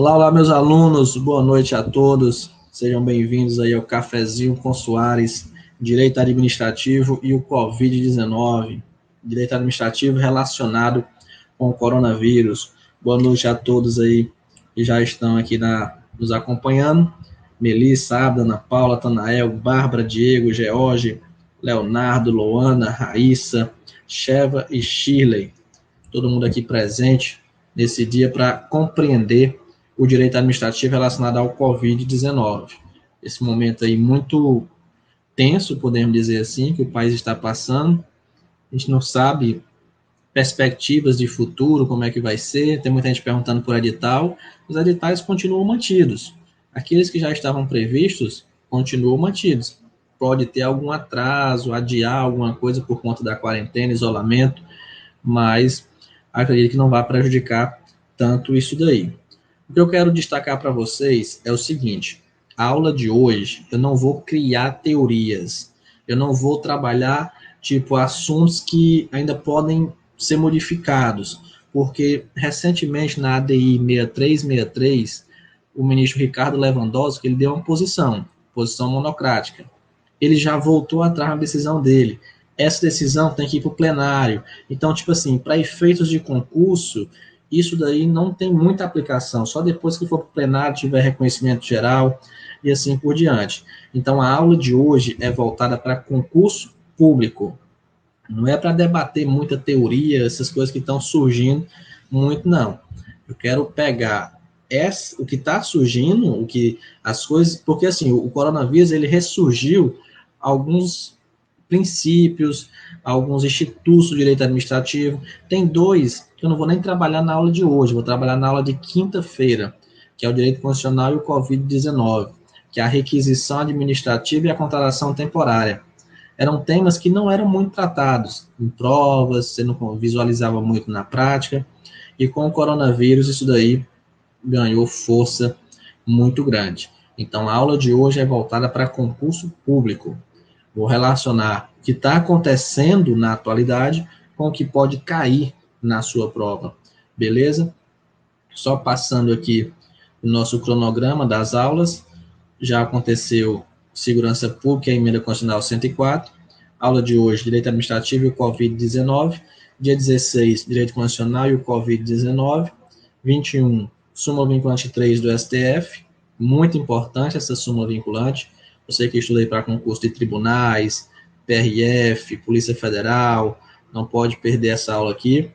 Olá, olá, meus alunos, boa noite a todos. Sejam bem-vindos aí ao Cafezinho com Soares, Direito Administrativo e o Covid-19. Direito Administrativo relacionado com o coronavírus. Boa noite a todos aí que já estão aqui nos acompanhando. Melissa, Abda, Ana Paula, Tanael, Bárbara, Diego, George, Leonardo, Loana, Raíssa, Sheva e Shirley. Todo mundo aqui presente nesse dia para compreender o direito administrativo relacionado ao Covid-19. Esse momento aí muito tenso, podemos dizer assim, que o país está passando. A gente não sabe perspectivas de futuro, como é que vai ser. Tem muita gente perguntando por edital. Os editais continuam mantidos. Aqueles que já estavam previstos continuam mantidos. Pode ter algum atraso, adiar alguma coisa por conta da quarentena, isolamento, mas acredito que não vai prejudicar tanto isso daí. O que eu quero destacar para vocês é o seguinte: a aula de hoje eu não vou criar teorias, eu não vou trabalhar tipo assuntos que ainda podem ser modificados, porque recentemente na ADI 6363 o ministro Ricardo Lewandowski ele deu uma posição monocrática. Ele já voltou atrás na decisão dele. Essa decisão tem que ir para o plenário. Então, tipo assim, para efeitos de concurso, isso daí não tem muita aplicação, só depois que for para o plenário, tiver reconhecimento geral e assim por diante. Então, a aula de hoje é voltada para concurso público. Não é para debater muita teoria, essas coisas que estão surgindo muito, não. Eu quero pegar o que está surgindo, o que as coisas, porque assim, o coronavírus ele ressurgiu alguns princípios, alguns institutos do direito administrativo. Tem dois que eu não vou nem trabalhar na aula de hoje, vou trabalhar na aula de quinta-feira, que é o direito constitucional e o Covid-19, que é a requisição administrativa e a contratação temporária. Eram temas que não eram muito tratados em provas, você não visualizava muito na prática, e com o coronavírus isso daí ganhou força muito grande. Então, a aula de hoje é voltada para concurso público. Vou relacionar o que está acontecendo na atualidade com o que pode cair na sua prova. Beleza? Só passando aqui o nosso cronograma das aulas. Já aconteceu Segurança Pública e Emenda Constitucional 104. Aula de hoje, Direito Administrativo e o Covid-19. Dia 16, Direito Constitucional e o Covid-19. 21, súmula vinculante 3 do STF. Muito importante essa súmula vinculante. Você que estuda aí para concurso de tribunais, PRF, Polícia Federal, não pode perder essa aula aqui.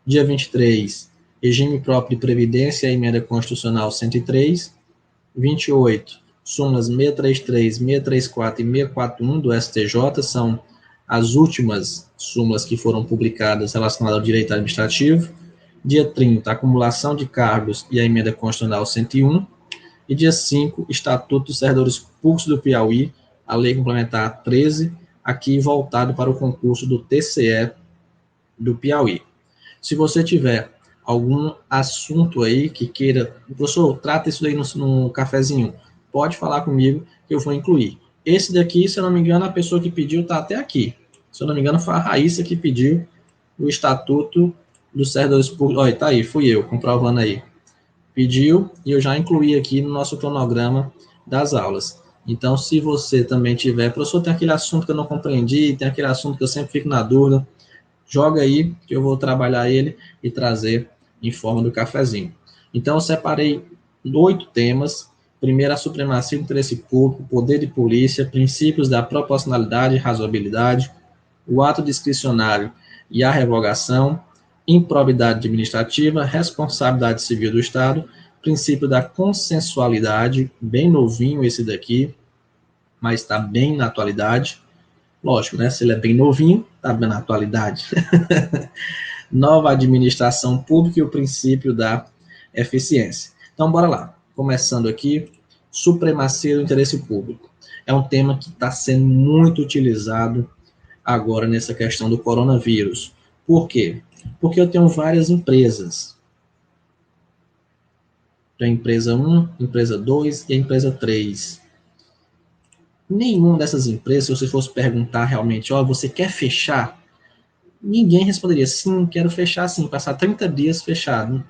Dia 23, regime próprio de previdência e emenda constitucional 103. 28, súmulas 633, 634 e 641 do STJ são as últimas súmulas que foram publicadas relacionadas ao direito administrativo. Dia 30, acumulação de cargos e a emenda constitucional 101. E dia 5, Estatuto dos Servidores Públicos do Piauí, a Lei Complementar 13, aqui voltado para o concurso do TCE do Piauí. Se você tiver algum assunto aí que queira, professor, trata isso aí no cafezinho, pode falar comigo que eu vou incluir. Esse daqui, se eu não me engano, a pessoa que pediu está até aqui. Se eu não me engano, foi a Raíssa que pediu o Estatuto dos Servidores Públicos. Olha, tá aí, fui eu, comprovando aí. Pediu e eu já incluí aqui no nosso cronograma das aulas. Então, se você também tiver, professor, tem aquele assunto que eu não compreendi, tem aquele assunto que eu sempre fico na dúvida, joga aí que eu vou trabalhar ele e trazer em forma do cafezinho. Então, eu separei 8 temas. Primeiro, a supremacia do interesse público, poder de polícia, princípios da proporcionalidade e razoabilidade, o ato discricionário e a revogação, improbidade administrativa, responsabilidade civil do Estado, princípio da consensualidade, bem novinho esse daqui, mas está bem na atualidade. Lógico, né? Se ele é bem novinho, está bem na atualidade. Nova administração pública e o princípio da eficiência. Então, bora lá. Começando aqui, supremacia do interesse público. É um tema que está sendo muito utilizado agora nessa questão do coronavírus. Por quê? Porque eu tenho várias empresas. Tem a empresa 1, empresa 2 e a empresa 3. Nenhuma dessas empresas, se você fosse perguntar realmente, ó, você quer fechar? Ninguém responderia, sim, quero fechar sim, passar 30 dias fechado.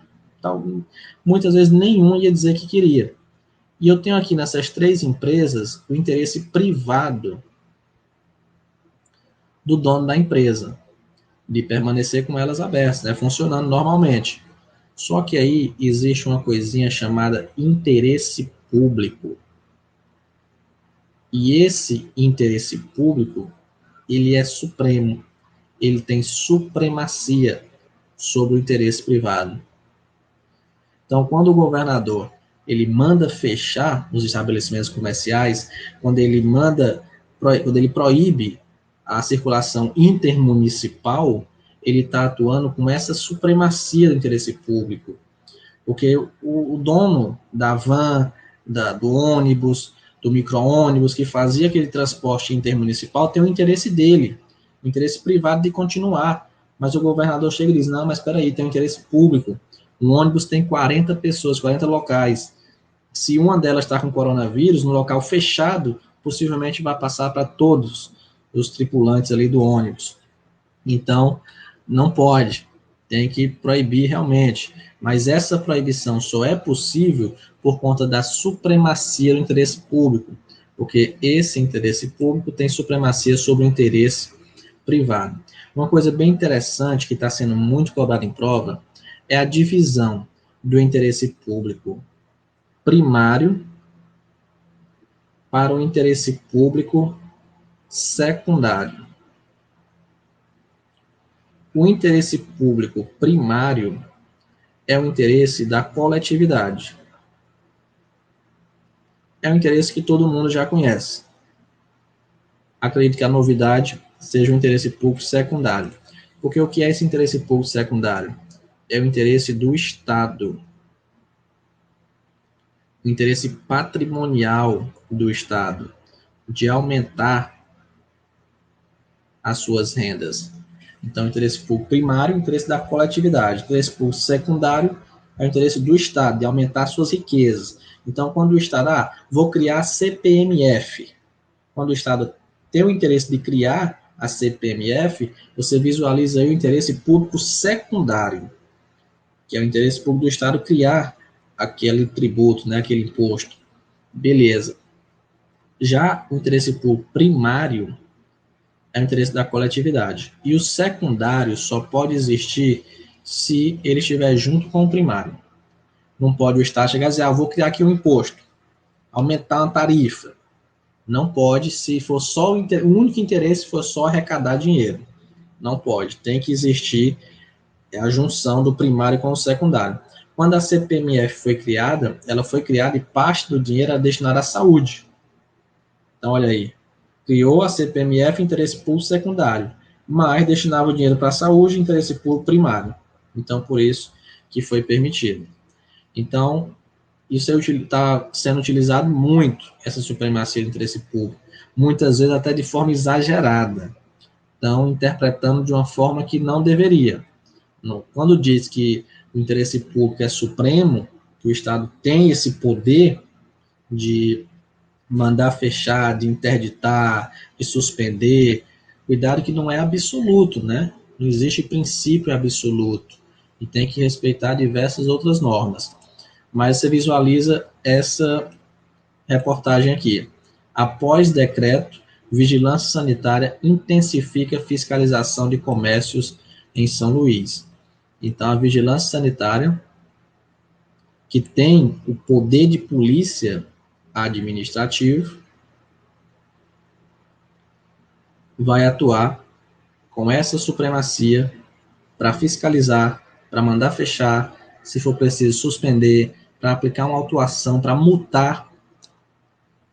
Muitas vezes nenhum ia dizer que queria. E eu tenho aqui nessas 3 empresas o interesse privado do dono da empresa, de permanecer com elas abertas, né, funcionando normalmente. Só que aí existe uma coisinha chamada interesse público. E esse interesse público, ele é supremo. Ele tem supremacia sobre o interesse privado. Então, quando o governador ele manda fechar os estabelecimentos comerciais, quando ele proíbe a circulação intermunicipal, ele está atuando com essa supremacia do interesse público. Porque o dono da van, do ônibus, do micro-ônibus, que fazia aquele transporte intermunicipal, tem o interesse dele, o interesse privado de continuar. Mas o governador chega e diz, não, mas espera aí, tem um interesse público. Um ônibus tem 40 pessoas, 40 locais. Se uma delas está com coronavírus, no local fechado, possivelmente vai passar para todos os tripulantes ali do ônibus. Então, não pode. Tem que proibir realmente. Mas essa proibição só é possível por conta da supremacia do interesse público, porque esse interesse público tem supremacia sobre o interesse privado. Uma coisa bem interessante que está sendo muito cobrada em prova é a divisão do interesse público primário para o interesse público secundário. O interesse público primário é o interesse da coletividade. É um interesse que todo mundo já conhece. Acredito que a novidade seja o interesse público secundário. Porque o que é esse interesse público secundário? É o interesse do Estado. O interesse patrimonial do Estado de aumentar as suas rendas. Então, o interesse público primário é o interesse da coletividade. O interesse público secundário é o interesse do Estado de aumentar suas riquezas. Então, quando o Estado, vou criar a CPMF. Quando o Estado tem o interesse de criar a CPMF, você visualiza aí o interesse público secundário, que é o interesse público do Estado criar aquele tributo, né, aquele imposto. Beleza. Já o interesse público primário é o interesse da coletividade. E o secundário só pode existir se ele estiver junto com o primário. Não pode o Estado chegar e dizer, vou criar aqui um imposto, aumentar uma tarifa. Não pode se for só o único interesse for só arrecadar dinheiro. Não pode. Tem que existir a junção do primário com o secundário. Quando a CPMF foi criada, ela foi criada e parte do dinheiro era destinado à saúde. Então, olha aí. Criou a CPMF interesse público secundário, mas destinava o dinheiro para a saúde interesse público primário. Então, por isso que foi permitido. Então, isso está sendo utilizado muito, essa supremacia do interesse público, muitas vezes até de forma exagerada. Então, interpretando de uma forma que não deveria. Quando diz que o interesse público é supremo, que o Estado tem esse poder de mandar fechar, de interditar, de suspender, cuidado que não é absoluto, né? Não existe princípio absoluto e tem que respeitar diversas outras normas. Mas você visualiza essa reportagem aqui. Após decreto, Vigilância Sanitária intensifica a fiscalização de comércios em São Luís. Então, a Vigilância Sanitária, que tem o poder de polícia administrativo, vai atuar com essa supremacia para fiscalizar, para mandar fechar, se for preciso suspender, para aplicar uma autuação, para multar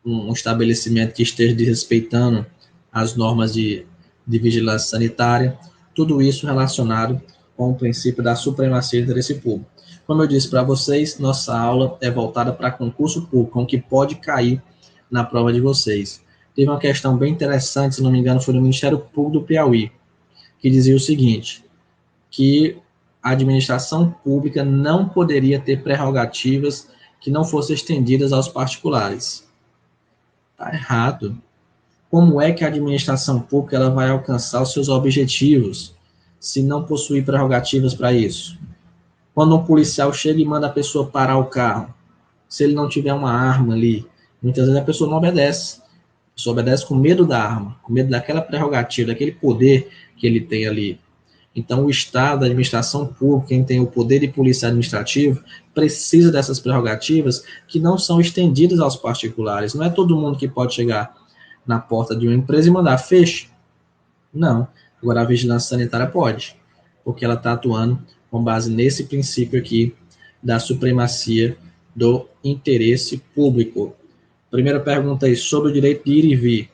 um estabelecimento que esteja desrespeitando as normas de vigilância sanitária, tudo isso relacionado com o princípio da supremacia do interesse público. Como eu disse para vocês, nossa aula é voltada para concurso público, com o que pode cair na prova de vocês. Teve uma questão bem interessante, se não me engano, foi no Ministério Público do Piauí, que dizia o seguinte, que a administração pública não poderia ter prerrogativas que não fossem estendidas aos particulares. Está errado. Como é que a administração pública ela vai alcançar os seus objetivos se não possuir prerrogativas para isso? Quando um policial chega e manda a pessoa parar o carro, se ele não tiver uma arma ali, muitas vezes a pessoa não obedece. A pessoa obedece com medo da arma, com medo daquela prerrogativa, daquele poder que ele tem ali. Então, o Estado, a administração pública, quem tem o poder de polícia administrativo, precisa dessas prerrogativas que não são estendidas aos particulares. Não é todo mundo que pode chegar na porta de uma empresa e mandar feche. Não. Agora, a vigilância sanitária pode, porque ela está atuando com base nesse princípio aqui da supremacia do interesse público. Primeira pergunta aí, sobre o direito de ir e vir.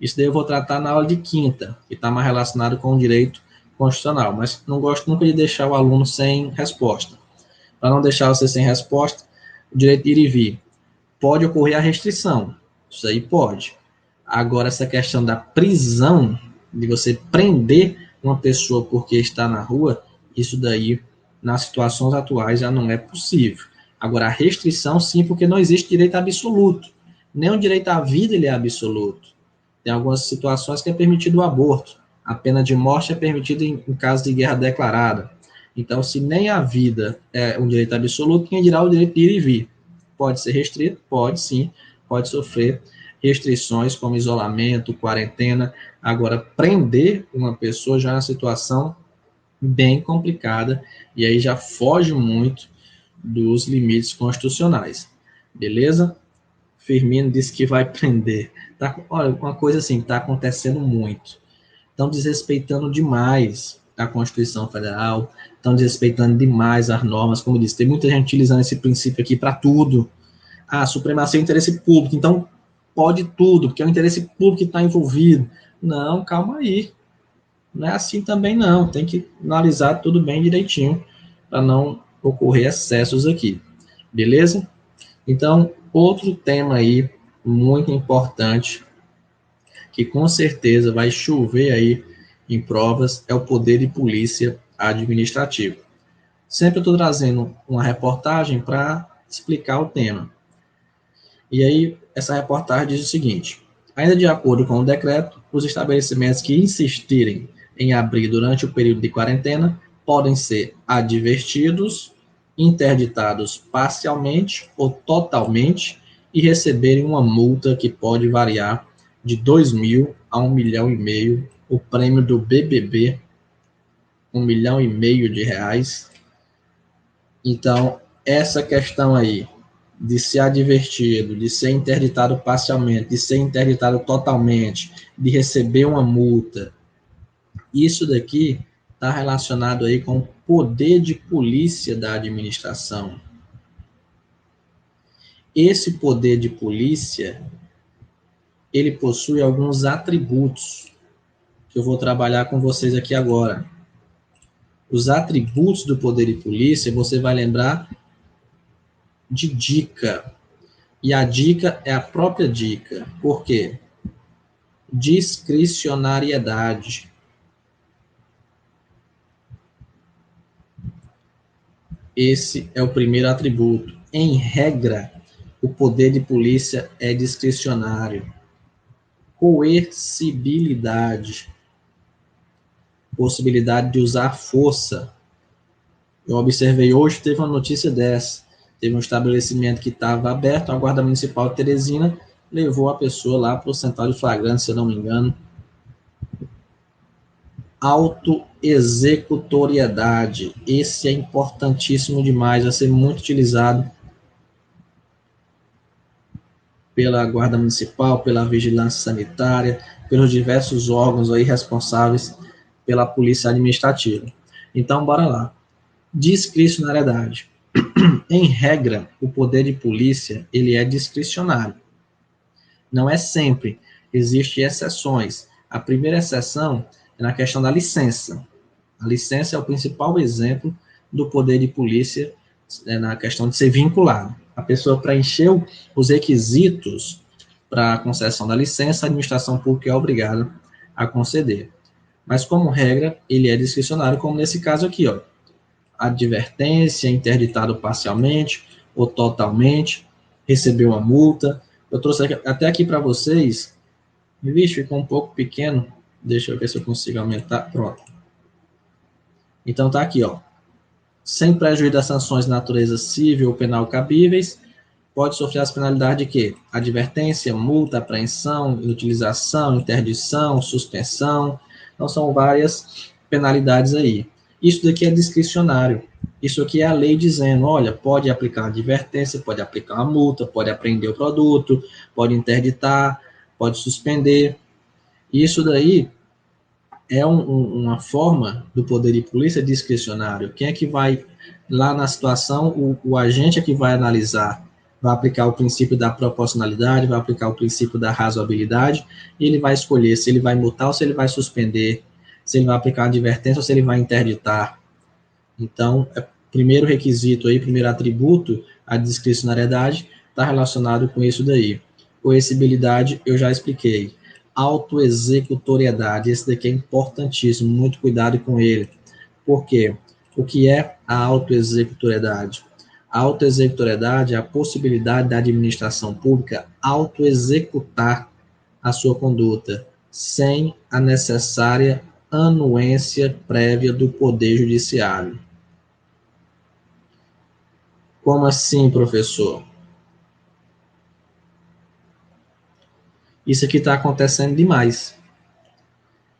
Isso daí eu vou tratar na aula de quinta, que está mais relacionado com o direito constitucional, mas não gosto nunca de deixar o aluno sem resposta. Para não deixar você sem resposta, o direito de ir e vir. Pode ocorrer a restrição, isso aí pode. Agora, essa questão da prisão, de você prender uma pessoa porque está na rua, isso daí, nas situações atuais, já não é possível. Agora, a restrição, sim, porque não existe direito absoluto. Nem o direito à vida ele é absoluto. Tem algumas situações que é permitido o aborto. A pena de morte é permitida em caso de guerra declarada. Então, se nem a vida é um direito absoluto, quem dirá o direito de ir e vir? Pode ser restrito? Pode sim, pode sofrer restrições como isolamento, quarentena. Agora, prender uma pessoa já é uma situação bem complicada e aí já foge muito dos limites constitucionais. Beleza? Firmino disse que vai prender. Tá, olha, uma coisa assim, está acontecendo muito. Estão desrespeitando demais a Constituição Federal, estão desrespeitando demais as normas, como disse, tem muita gente utilizando esse princípio aqui para tudo. Ah, supremacia é interesse público, então pode tudo, porque é o interesse público que está envolvido. Não, calma aí. Não é assim também não, tem que analisar tudo bem direitinho, para não ocorrer excessos aqui. Beleza? Então, outro tema aí, muito importante, que com certeza vai chover aí em provas, é o poder de polícia administrativo. Sempre eu estou trazendo uma reportagem para explicar o tema. E aí, essa reportagem diz o seguinte: ainda de acordo com o decreto, os estabelecimentos que insistirem em abrir durante o período de quarentena podem ser advertidos, interditados parcialmente ou totalmente e receberem uma multa que pode variar de 2.000 a 1,5 milhão, o prêmio do BBB, 1,5 milhão de reais. Então, essa questão aí de ser advertido, de ser interditado parcialmente, de ser interditado totalmente, de receber uma multa, isso daqui está relacionado aí com o poder de polícia da administração. Esse poder de polícia, ele possui alguns atributos que eu vou trabalhar com vocês aqui agora. Os atributos do poder de polícia, você vai lembrar de dica. E a dica é a própria dica. Por quê? Discricionariedade. Esse é o primeiro atributo. Em regra, o poder de polícia é discricionário. Coercibilidade. Possibilidade de usar força. Eu observei hoje, teve uma notícia dessa. Teve um estabelecimento que estava aberto, a Guarda Municipal de Teresina levou a pessoa lá para o central de flagrante, se eu não me engano. Autoexecutoriedade. Esse é importantíssimo demais, vai ser muito utilizado pela Guarda Municipal, pela Vigilância Sanitária, pelos diversos órgãos aí responsáveis pela Polícia Administrativa. Então, bora lá. Discricionariedade. Em regra, o poder de polícia, ele é discricionário. Não é sempre. Existem exceções. A primeira exceção é na questão da licença. A licença é o principal exemplo do poder de polícia na questão de ser vinculado. A pessoa preencheu os requisitos para a concessão da licença, a administração pública é obrigada a conceder. Mas, como regra, ele é discricionário, como nesse caso aqui, ó. Advertência, interditado parcialmente ou totalmente, recebeu uma multa. Eu trouxe até aqui para vocês. Vixe, ficou um pouco pequeno. Deixa eu ver se eu consigo aumentar. Pronto. Então tá aqui, ó. sem prejuízo das sanções de natureza civil ou penal cabíveis, pode sofrer as penalidades de quê? Advertência, multa, apreensão, inutilização, interdição, suspensão. Então, são várias penalidades aí. Isso daqui é discricionário. Isso aqui é a lei dizendo, olha, pode aplicar uma advertência, pode aplicar uma multa, pode apreender o produto, pode interditar, pode suspender. Isso daí é uma forma do poder de polícia discricionário. Quem é que vai lá na situação? O agente é que vai analisar, vai aplicar o princípio da proporcionalidade, vai aplicar o princípio da razoabilidade, e ele vai escolher se ele vai multar ou se ele vai suspender, se ele vai aplicar uma advertência ou se ele vai interditar. Então, primeiro requisito aí, primeiro atributo, a discricionariedade, está relacionado com isso daí. Coercibilidade, eu já expliquei. Autoexecutoriedade, esse daqui é importantíssimo, muito cuidado com ele. Por quê? O que é a autoexecutoriedade? A autoexecutoriedade é a possibilidade da administração pública autoexecutar a sua conduta, sem a necessária anuência prévia do Poder Judiciário. Como assim, professor? Isso aqui está acontecendo demais.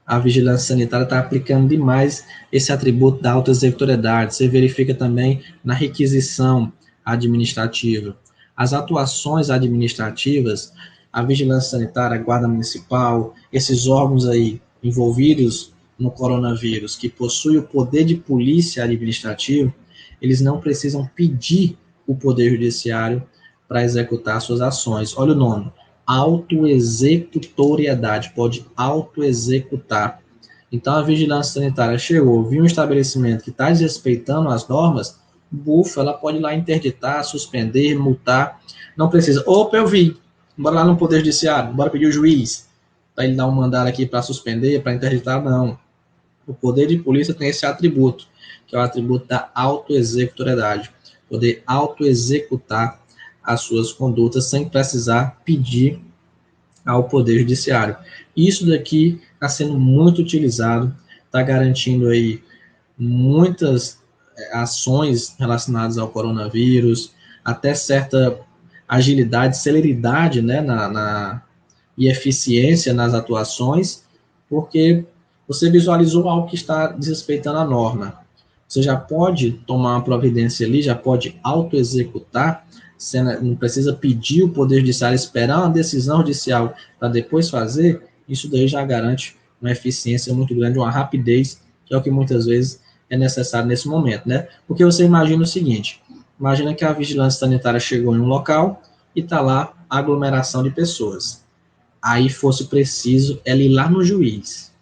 A vigilância sanitária está aplicando demais esse atributo da autoexecutoriedade. Você verifica também na requisição administrativa. As atuações administrativas, a vigilância sanitária, a guarda municipal, esses órgãos aí envolvidos no coronavírus, que possuem o poder de polícia administrativo, eles não precisam pedir o poder judiciário para executar suas ações. Olha o nome. Autoexecutoriedade, pode autoexecutar. Então, a vigilância sanitária chegou, viu um estabelecimento que está desrespeitando as normas, bufa, ela pode ir lá interditar, suspender, multar, não precisa. Opa, eu vi, bora lá no Poder Judiciário, bora pedir o juiz, para ele dar um mandado aqui para suspender, para interditar, não. O poder de polícia tem esse atributo, que é o atributo da autoexecutoriedade, poder autoexecutar as suas condutas sem precisar pedir ao Poder Judiciário. Isso daqui está sendo muito utilizado, está garantindo aí muitas ações relacionadas ao coronavírus, até certa agilidade, celeridade, né, e eficiência nas atuações, porque você visualizou algo que está desrespeitando a norma. Você já pode tomar uma providência ali, já pode autoexecutar, você não precisa pedir o Poder Judiciário, esperar uma decisão judicial para depois fazer, isso daí já garante uma eficiência muito grande, uma rapidez, que é o que muitas vezes é necessário nesse momento, né? Porque você imagina o seguinte, imagina que a vigilância sanitária chegou em um local e está lá a aglomeração de pessoas. Aí fosse preciso ela ir lá no juiz.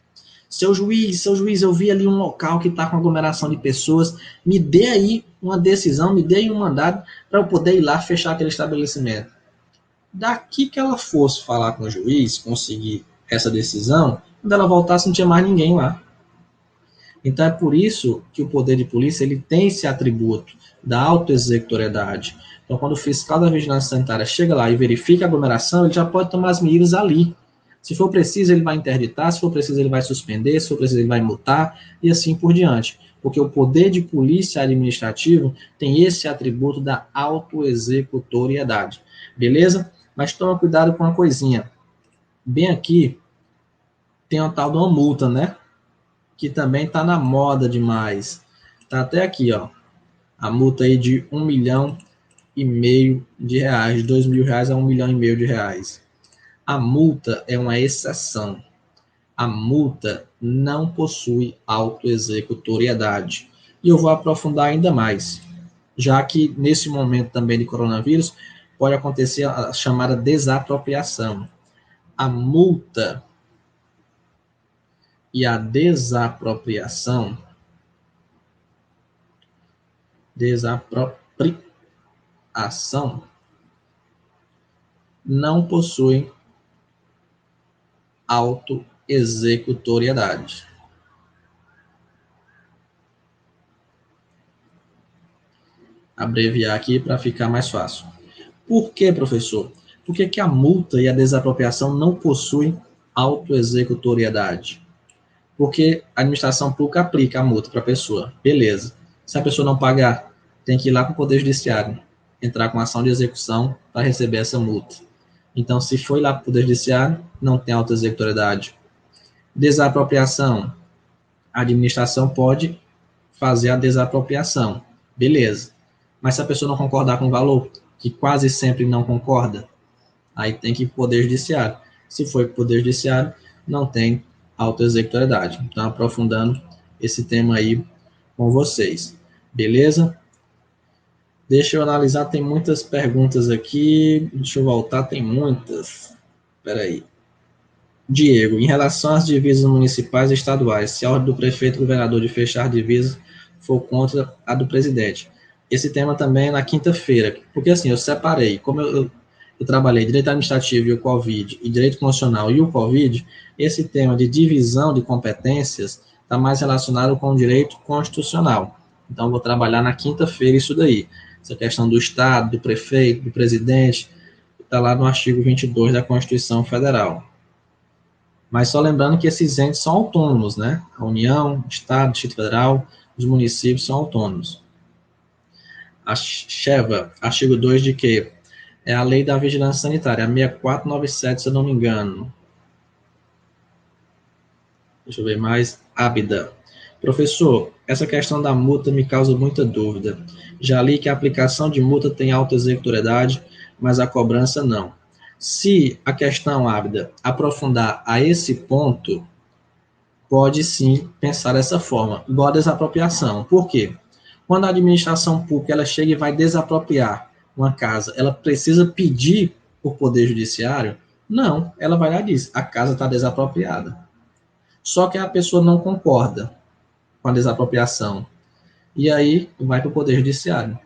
Seu juiz, eu vi ali um local que está com aglomeração de pessoas, me dê aí uma decisão, me dê aí um mandado para eu poder ir lá fechar aquele estabelecimento. Daqui que ela fosse falar com o juiz, conseguir essa decisão, quando ela voltasse não tinha mais ninguém lá. Então é por isso que o poder de polícia ele tem esse atributo da autoexecutoriedade. Então quando o fiscal da vigilância sanitária chega lá e verifica a aglomeração, ele já pode tomar as medidas ali. Se for preciso, ele vai interditar, se for preciso, ele vai suspender, se for preciso, ele vai multar, e assim por diante. Porque o poder de polícia administrativo tem esse atributo da autoexecutoriedade. Beleza? Mas toma cuidado com uma coisinha. Bem aqui, tem uma tal de uma multa, né? Que também está na moda demais. Está até aqui, ó. A multa aí de R$1,5 milhão de reais, de R$2.000 a R$1,5 milhão de reais. A multa é uma exceção. A multa não possui autoexecutoriedade. E eu vou aprofundar ainda mais, já que nesse momento também de coronavírus pode acontecer a chamada desapropriação. A multa e a desapropriação não possuem autoexecutoriedade. Abreviar aqui para ficar mais fácil. Por que, professor? Por que a multa e a desapropriação não possuem autoexecutoriedade? Porque a administração pública aplica a multa para a pessoa. Beleza. Se a pessoa não pagar, tem que ir lá para o Poder Judiciário, entrar com ação de execução para receber essa multa. Então, se foi lá para o Poder Judiciário, não tem auto-executoriedade. Desapropriação. A administração pode fazer a desapropriação. Beleza. Mas se a pessoa não concordar com o valor, que quase sempre não concorda, aí tem que ir para o Poder Judiciário. Se for para o Poder Judiciário, não tem auto-executoriedade. Então, aprofundando esse tema aí com vocês. Beleza? Deixa eu analisar, tem muitas perguntas aqui. Deixa eu voltar, tem muitas. Espera aí. Diego, em relação às divisas municipais e estaduais, se a ordem do prefeito e governador de fechar divisas for contra a do presidente. Esse tema também é na quinta-feira, porque assim, eu separei, como eu trabalhei direito administrativo e o Covid, e direito constitucional e o Covid, esse tema de divisão de competências está mais relacionado com o direito constitucional. Então, eu vou trabalhar na quinta-feira isso daí. Essa questão do Estado, do prefeito, do presidente, está lá no artigo 22 da Constituição Federal. Mas só lembrando que esses entes são autônomos, né? A União, Estado, Distrito Federal, os municípios são autônomos. A Sheva, artigo 2 de quê? É a Lei da Vigilância Sanitária, a 6497, se eu não me engano. Deixa eu ver mais. Ábida. Professor, essa questão da multa me causa muita dúvida. Já li que a aplicação de multa tem auto-executoriedade, mas a cobrança não. Se a questão, Ábida, aprofundar a esse ponto, pode sim pensar dessa forma, igual a desapropriação. Por quê? Quando a administração pública ela chega e vai desapropriar uma casa, ela precisa pedir por Poder Judiciário? Não, ela vai lá e diz, a casa está desapropriada. Só que a pessoa não concorda com a desapropriação. E aí vai para o Poder Judiciário.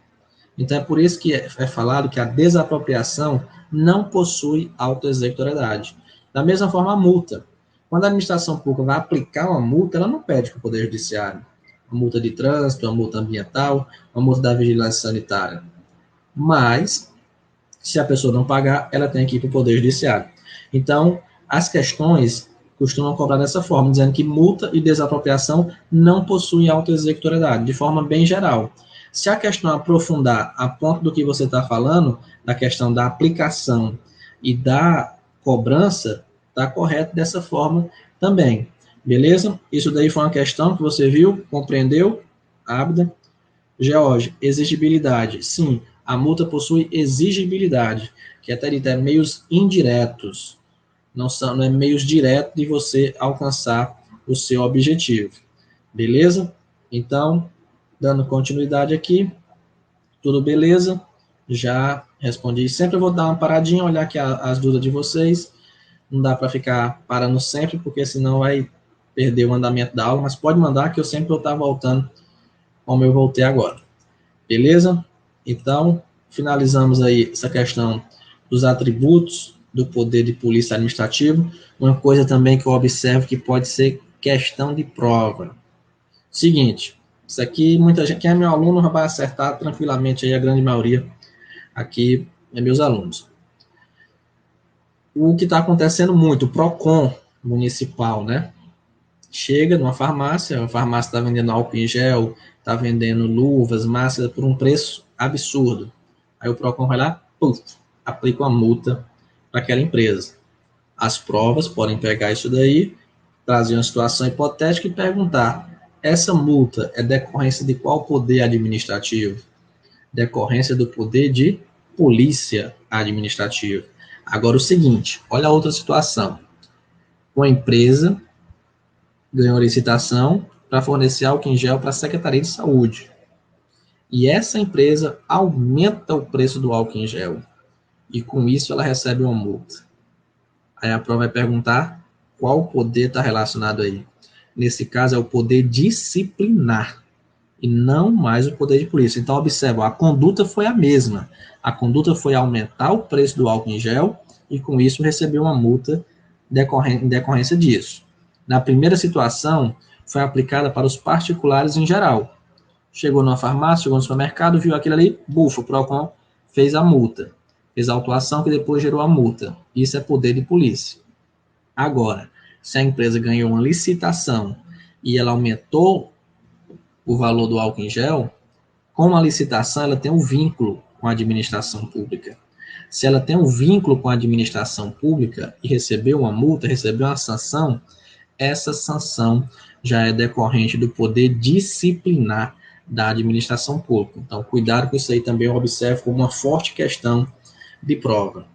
Então é por isso que é falado que a desapropriação não possui auto-executoriedade. Da mesma forma, a multa. Quando a administração pública vai aplicar uma multa, ela não pede para o Poder Judiciário. Uma multa de trânsito, uma multa ambiental, uma multa da vigilância sanitária. Mas, se a pessoa não pagar, ela tem que ir para o Poder Judiciário. Então, as questões costumam cobrar dessa forma, dizendo que multa e desapropriação não possuem auto-executoriedade, de forma bem geral. Se a questão aprofundar a ponto do que você está falando, da questão da aplicação e da cobrança, está correto dessa forma também. Beleza? Isso daí foi uma questão que você viu, compreendeu? Ábida. George, exigibilidade. Sim, a multa possui exigibilidade, que até dito é meios indiretos. Não é meios diretos de você alcançar o seu objetivo. Beleza? Então, dando continuidade aqui, tudo beleza? Já respondi. Sempre eu vou dar uma paradinha, olhar aqui as dúvidas de vocês. Não dá para ficar parando sempre, porque senão vai perder o andamento da aula, mas pode mandar que eu sempre vou estar voltando como eu voltei agora. Beleza? Então, finalizamos aí essa questão dos atributos do poder de polícia administrativo. Uma coisa também que eu observo que pode ser questão de prova. Seguinte, isso aqui, muita gente, quem é meu aluno vai acertar tranquilamente aí, a grande maioria aqui é meus alunos. O que está acontecendo muito, o PROCON municipal, né? Chega numa farmácia, a farmácia está vendendo álcool em gel, está vendendo luvas, máscaras por um preço absurdo. Aí o PROCON vai lá, puf, aplica uma multa para aquela empresa. As provas podem pegar isso daí, trazer uma situação hipotética e perguntar: essa multa é decorrência de qual poder administrativo? Decorrência do poder de polícia administrativa. Agora o seguinte, olha a outra situação. Uma empresa ganhou licitação para fornecer álcool em gel para a Secretaria de Saúde. E essa empresa aumenta o preço do álcool em gel. E com isso ela recebe uma multa. Aí a prova vai perguntar qual poder está relacionado aí. Nesse caso é o poder disciplinar e não mais o poder de polícia. Então observa, a conduta foi a mesma. A conduta foi aumentar o preço do álcool em gel e com isso recebeu uma multa em decorrência disso. Na primeira situação, foi aplicada para os particulares em geral. Chegou numa farmácia, chegou no supermercado, viu aquilo ali, bufa, o PROCON fez a multa. Fez a autuação que depois gerou a multa. Isso é poder de polícia. Agora, se a empresa ganhou uma licitação e ela aumentou o valor do álcool em gel, Como a licitação, ela tem um vínculo com a administração pública. Se ela tem um vínculo com a administração pública e recebeu uma multa, recebeu uma sanção, essa sanção já é decorrente do poder disciplinar da administração pública. Então, cuidado com isso aí também, eu observo como uma forte questão de prova.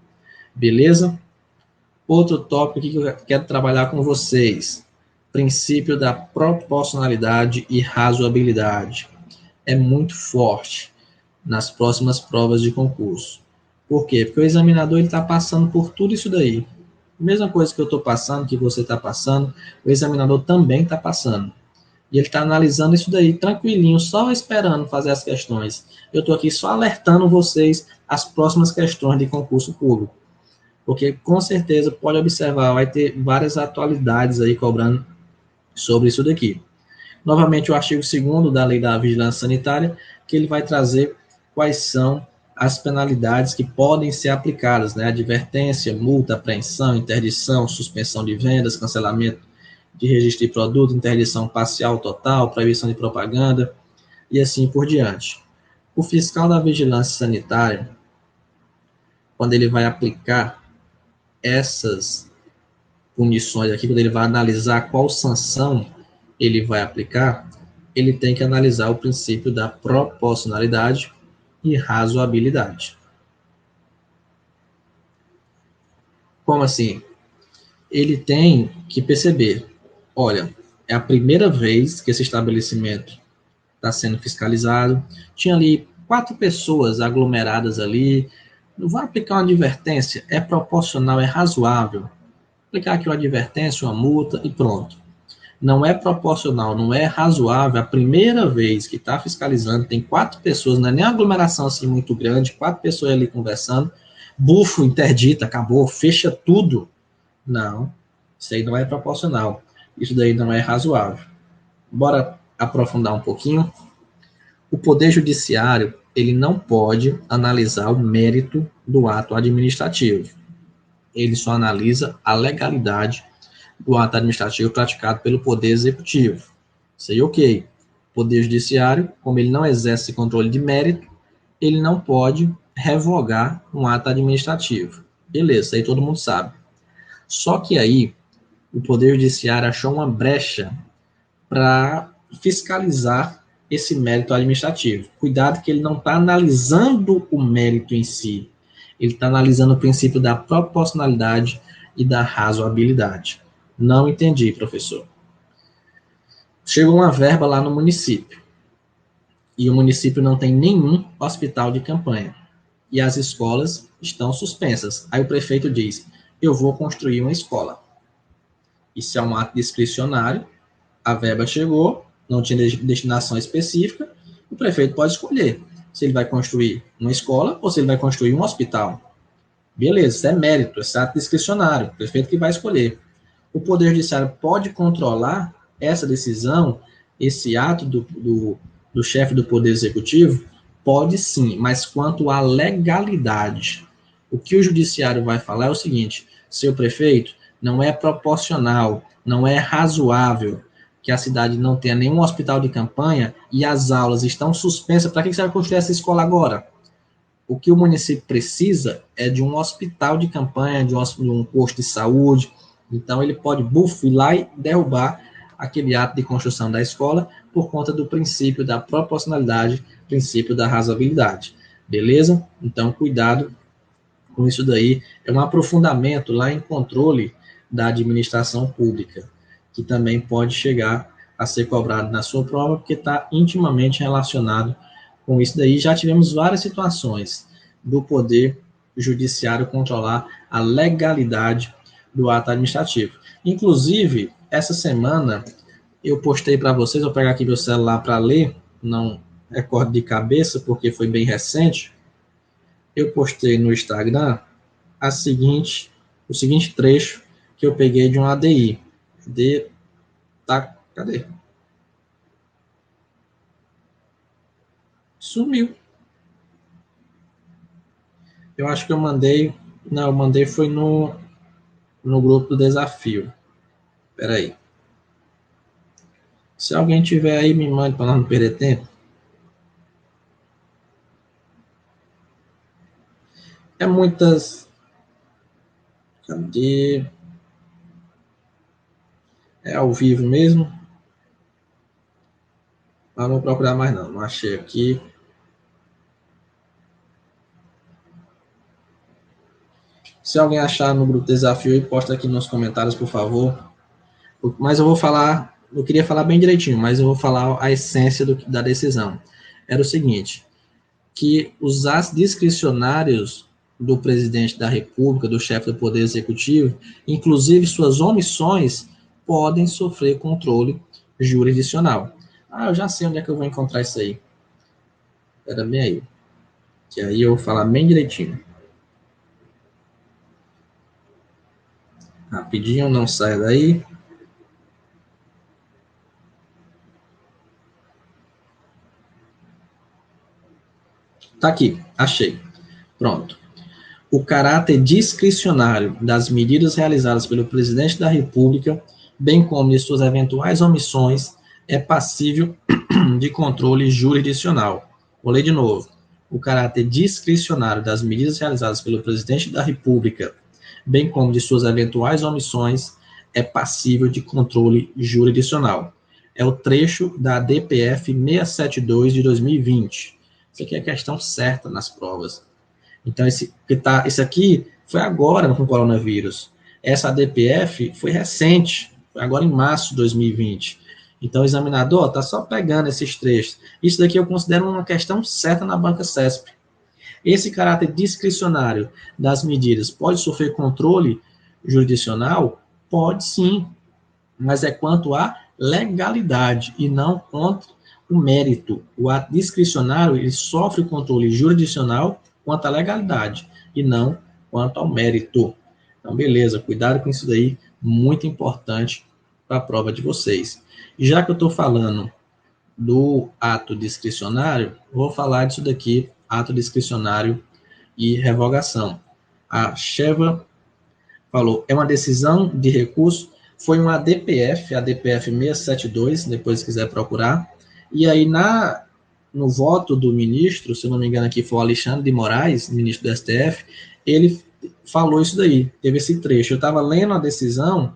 Beleza? Outro tópico que eu quero trabalhar com vocês, princípio da proporcionalidade e razoabilidade. É muito forte nas próximas provas de concurso. Por quê? Porque o examinador está passando por tudo isso daí. Mesma coisa que eu estou passando, que você está passando, o examinador também está passando. E ele está analisando isso daí tranquilinho, só esperando fazer as questões. Eu estou aqui só alertando vocês as próximas questões de concurso público. Porque com certeza pode observar, vai ter várias atualidades aí cobrando sobre isso daqui. Novamente, o artigo 2º da Lei da Vigilância Sanitária, que ele vai trazer quais são as penalidades que podem ser aplicadas, né? Advertência, multa, apreensão, interdição, suspensão de vendas, cancelamento de registro de produto, interdição parcial, total, proibição de propaganda e assim por diante. O fiscal da Vigilância Sanitária, quando ele vai aplicar essas punições aqui, quando ele vai analisar qual sanção ele vai aplicar, ele tem que analisar o princípio da proporcionalidade e razoabilidade. Como assim? Ele tem que perceber, olha, é a primeira vez que esse estabelecimento está sendo fiscalizado, tinha ali 4 pessoas aglomeradas ali, não vai aplicar uma advertência, é proporcional, é razoável, aplicar aqui uma advertência, uma multa e pronto. Não é proporcional, não é razoável, a primeira vez que está fiscalizando, tem 4 pessoas, não é nem uma aglomeração assim muito grande, 4 pessoas ali conversando, bufo, interdita, acabou, fecha tudo. Não, isso aí não é proporcional, isso daí não é razoável. Bora aprofundar um pouquinho. O Poder Judiciário, ele não pode analisar o mérito do ato administrativo. Ele só analisa a legalidade do ato administrativo praticado pelo Poder Executivo. Isso aí, ok. O Poder Judiciário, como ele não exerce controle de mérito, ele não pode revogar um ato administrativo. Beleza, isso aí todo mundo sabe. Só que aí, o Poder Judiciário achou uma brecha para fiscalizar esse mérito administrativo. Cuidado que ele não está analisando o mérito em si, ele está analisando o princípio da proporcionalidade e da razoabilidade. Não entendi, professor. Chegou uma verba lá no município, e o município não tem nenhum hospital de campanha, e as escolas estão suspensas. Aí o prefeito diz, eu vou construir uma escola. Isso é um ato discricionário, a verba chegou, não tinha destinação específica, o prefeito pode escolher se ele vai construir uma escola ou se ele vai construir um hospital. Beleza, isso é mérito, isso é ato discricionário, o prefeito que vai escolher. O Poder Judiciário pode controlar essa decisão, esse ato do chefe do Poder Executivo? Pode sim, mas quanto à legalidade, o que o Judiciário vai falar é o seguinte, seu prefeito, não é proporcional, não é razoável que a cidade não tenha nenhum hospital de campanha e as aulas estão suspensas, para que você vai construir essa escola agora? O que o município precisa é de um hospital de campanha, de um posto de saúde. Então, ele pode ir lá e derrubar aquele ato de construção da escola por conta do princípio da proporcionalidade, princípio da razoabilidade. Beleza? Então, cuidado com isso daí. É um aprofundamento lá em controle da administração pública, que também pode chegar a ser cobrado na sua prova, porque está intimamente relacionado com isso daí. Já tivemos várias situações do Poder Judiciário controlar a legalidade do ato administrativo. Inclusive, essa semana, eu postei para vocês, vou pegar aqui meu celular para ler, não recordo de cabeça, porque foi bem recente. Eu postei no Instagram o seguinte trecho que eu peguei de um ADI. Cadê? Sumiu. Eu acho que eu mandei. Não, eu mandei foi no grupo do desafio. Espera aí. Se alguém tiver aí, me mande para não perder tempo. É muitas... Cadê? É ao vivo mesmo? Não vou procurar mais não, não achei aqui. Se alguém achar no grupo desafio aí, posta aqui nos comentários, por favor. Mas eu vou falar, eu queria falar bem direitinho, mas eu vou falar a essência da decisão. Era o seguinte, que os atos discricionários do presidente da República, do chefe do Poder Executivo, inclusive suas omissões, podem sofrer controle jurisdicional. Ah, eu já sei onde é que eu vou encontrar isso aí. Espera bem aí. Que aí eu vou falar bem direitinho. Rapidinho, não saia daí. Tá aqui, achei. Pronto. O caráter discricionário das medidas realizadas pelo presidente da República, bem como de suas eventuais omissões, é passível de controle jurisdicional. Vou ler de novo. O caráter discricionário das medidas realizadas pelo presidente da República, bem como de suas eventuais omissões, é passível de controle jurisdicional. É o trecho da DPF 672 de 2020. Isso aqui é a questão certa nas provas. Então, esse aqui foi agora com o coronavírus. Essa DPF foi recente, foi agora em março de 2020. Então, o examinador está só pegando esses trechos. Isso daqui eu considero uma questão certa na banca CESP. Esse caráter discricionário das medidas pode sofrer controle jurisdicional? Pode sim, mas é quanto à legalidade e não contra o mérito. O ato discricionário ele sofre controle jurisdicional quanto à legalidade e não quanto ao mérito. Então, beleza, cuidado com isso daí, muito importante para a prova de vocês. E já que eu estou falando do ato discricionário, vou falar disso daqui, ato discricionário e revogação. A Sheva falou, é uma decisão de recurso, foi uma ADPF, a DPF 672, depois se quiser procurar, e aí no voto do ministro, se eu não me engano aqui foi o Alexandre de Moraes, ministro do STF, ele falou isso daí, teve esse trecho. Eu estava lendo a decisão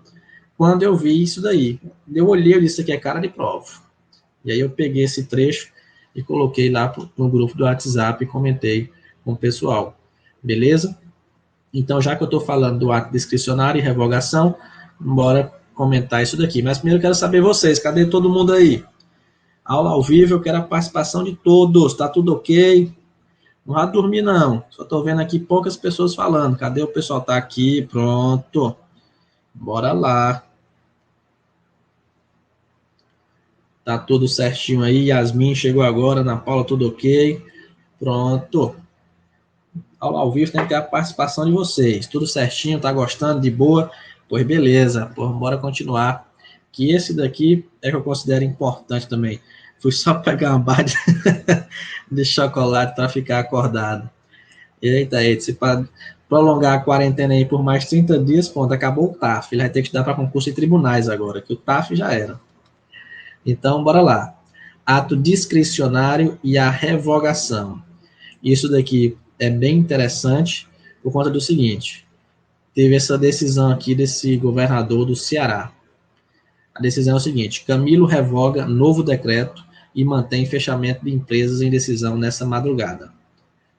quando eu vi isso daí. Eu olhei e disse, isso aqui é cara de prova. E aí eu peguei esse trecho e coloquei lá no grupo do WhatsApp e comentei com o pessoal. Beleza? Então, já que eu estou falando do ato discricionário e revogação, bora comentar isso daqui. Mas primeiro eu quero saber vocês, cadê todo mundo aí? Aula ao vivo, eu quero a participação de todos, tá tudo ok? Não vai dormir não, só estou vendo aqui poucas pessoas falando. Cadê o pessoal? Tá aqui, pronto. Bora lá. Tá tudo certinho aí, Yasmin chegou agora, Ana Paula, tudo ok? Pronto. Aula ao vivo tem que ter a participação de vocês. Tudo certinho, tá gostando, de boa? Pois beleza, bora continuar. Que esse daqui é que eu considero importante também. Fui só pegar uma barra de chocolate para ficar acordado. Eita, se para prolongar a quarentena aí por mais 30 dias, pronto, acabou o TAF. Ele vai ter que estudar para concurso de tribunais agora, que o TAF já era. Então, bora lá. Ato discricionário e a revogação. Isso daqui é bem interessante por conta do seguinte: teve essa decisão aqui desse governador do Ceará. A decisão é o seguinte: Camilo revoga novo decreto e mantém fechamento de empresas em decisão nessa madrugada. O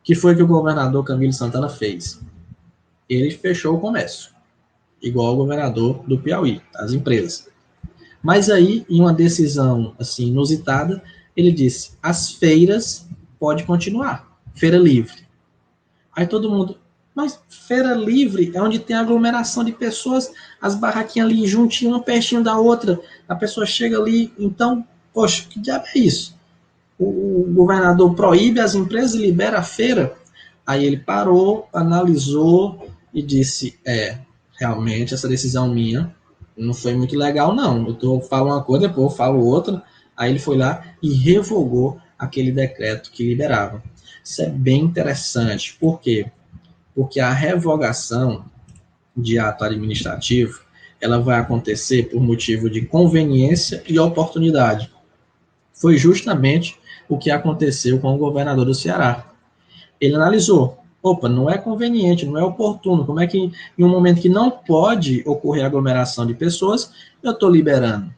que foi que o governador Camilo Santana fez? Ele fechou o comércio, igual o governador do Piauí, as empresas. Mas aí, em uma decisão assim inusitada, ele disse: as feiras pode continuar, feira livre. Aí todo mundo, mas feira livre é onde tem aglomeração de pessoas, as barraquinhas ali juntinho, uma pertinho da outra, a pessoa chega ali, então, poxa, que diabo é isso? O governador proíbe as empresas e libera a feira? Aí ele parou, analisou e disse, realmente essa decisão minha não foi muito legal não, eu falo uma coisa, depois eu falo outra. Aí ele foi lá e revogou aquele decreto que liberava. Isso é bem interessante, por quê? Porque a revogação de ato administrativo, ela vai acontecer por motivo de conveniência e oportunidade. Foi justamente o que aconteceu com o governador do Ceará. Ele analisou, Opa, não é conveniente, não é oportuno. Como é que, em um momento que não pode ocorrer aglomeração de pessoas, eu estou liberando?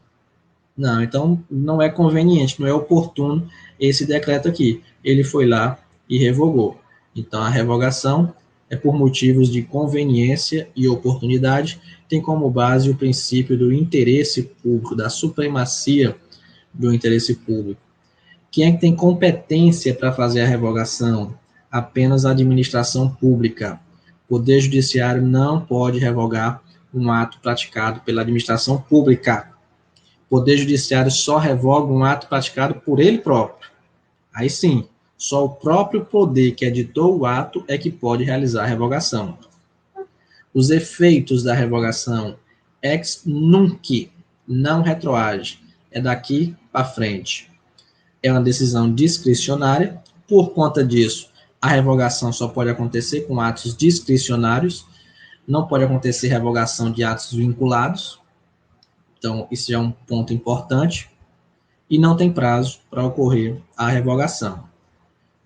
Não, então não é conveniente, não é oportuno esse decreto aqui. Ele foi lá e revogou. Então a revogação é por motivos de conveniência e oportunidade, tem como base o princípio do interesse público, da supremacia do interesse público. Quem é que tem competência para fazer a revogação? Apenas a administração pública. O Poder Judiciário não pode revogar um ato praticado pela administração pública. O Poder Judiciário só revoga um ato praticado por ele próprio. Aí sim, só o próprio poder que editou o ato é que pode realizar a revogação. Os efeitos da revogação ex nunc, não retroage, é daqui para frente. É uma decisão discricionária, por conta disso, a revogação só pode acontecer com atos discricionários, não pode acontecer revogação de atos vinculados, então isso é um ponto importante, e não tem prazo para ocorrer a revogação.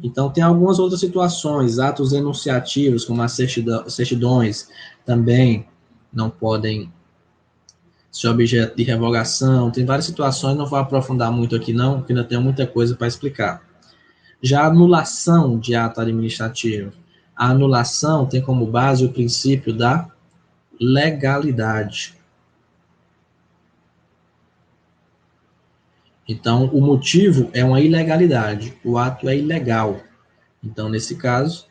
Então, tem algumas outras situações, atos enunciativos, como as certidões, também não podem ser objeto de revogação. Tem várias situações, não vou aprofundar muito aqui não, porque ainda tenho muita coisa para explicar. Já a anulação de ato administrativo. A anulação tem como base o princípio da legalidade. Então, o motivo é uma ilegalidade, o ato é ilegal. Então, nesse caso,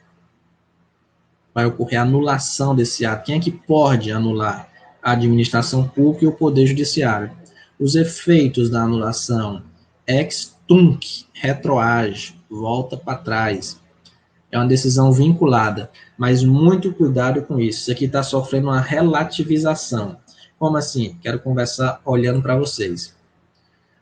vai ocorrer a anulação desse ato. Quem é que pode anular? A administração pública e o Poder Judiciário. Os efeitos da anulação, ex tunc, retroage, volta para trás. É uma decisão vinculada, mas muito cuidado com isso. Isso aqui está sofrendo uma relativização. Como assim? Quero conversar olhando para vocês.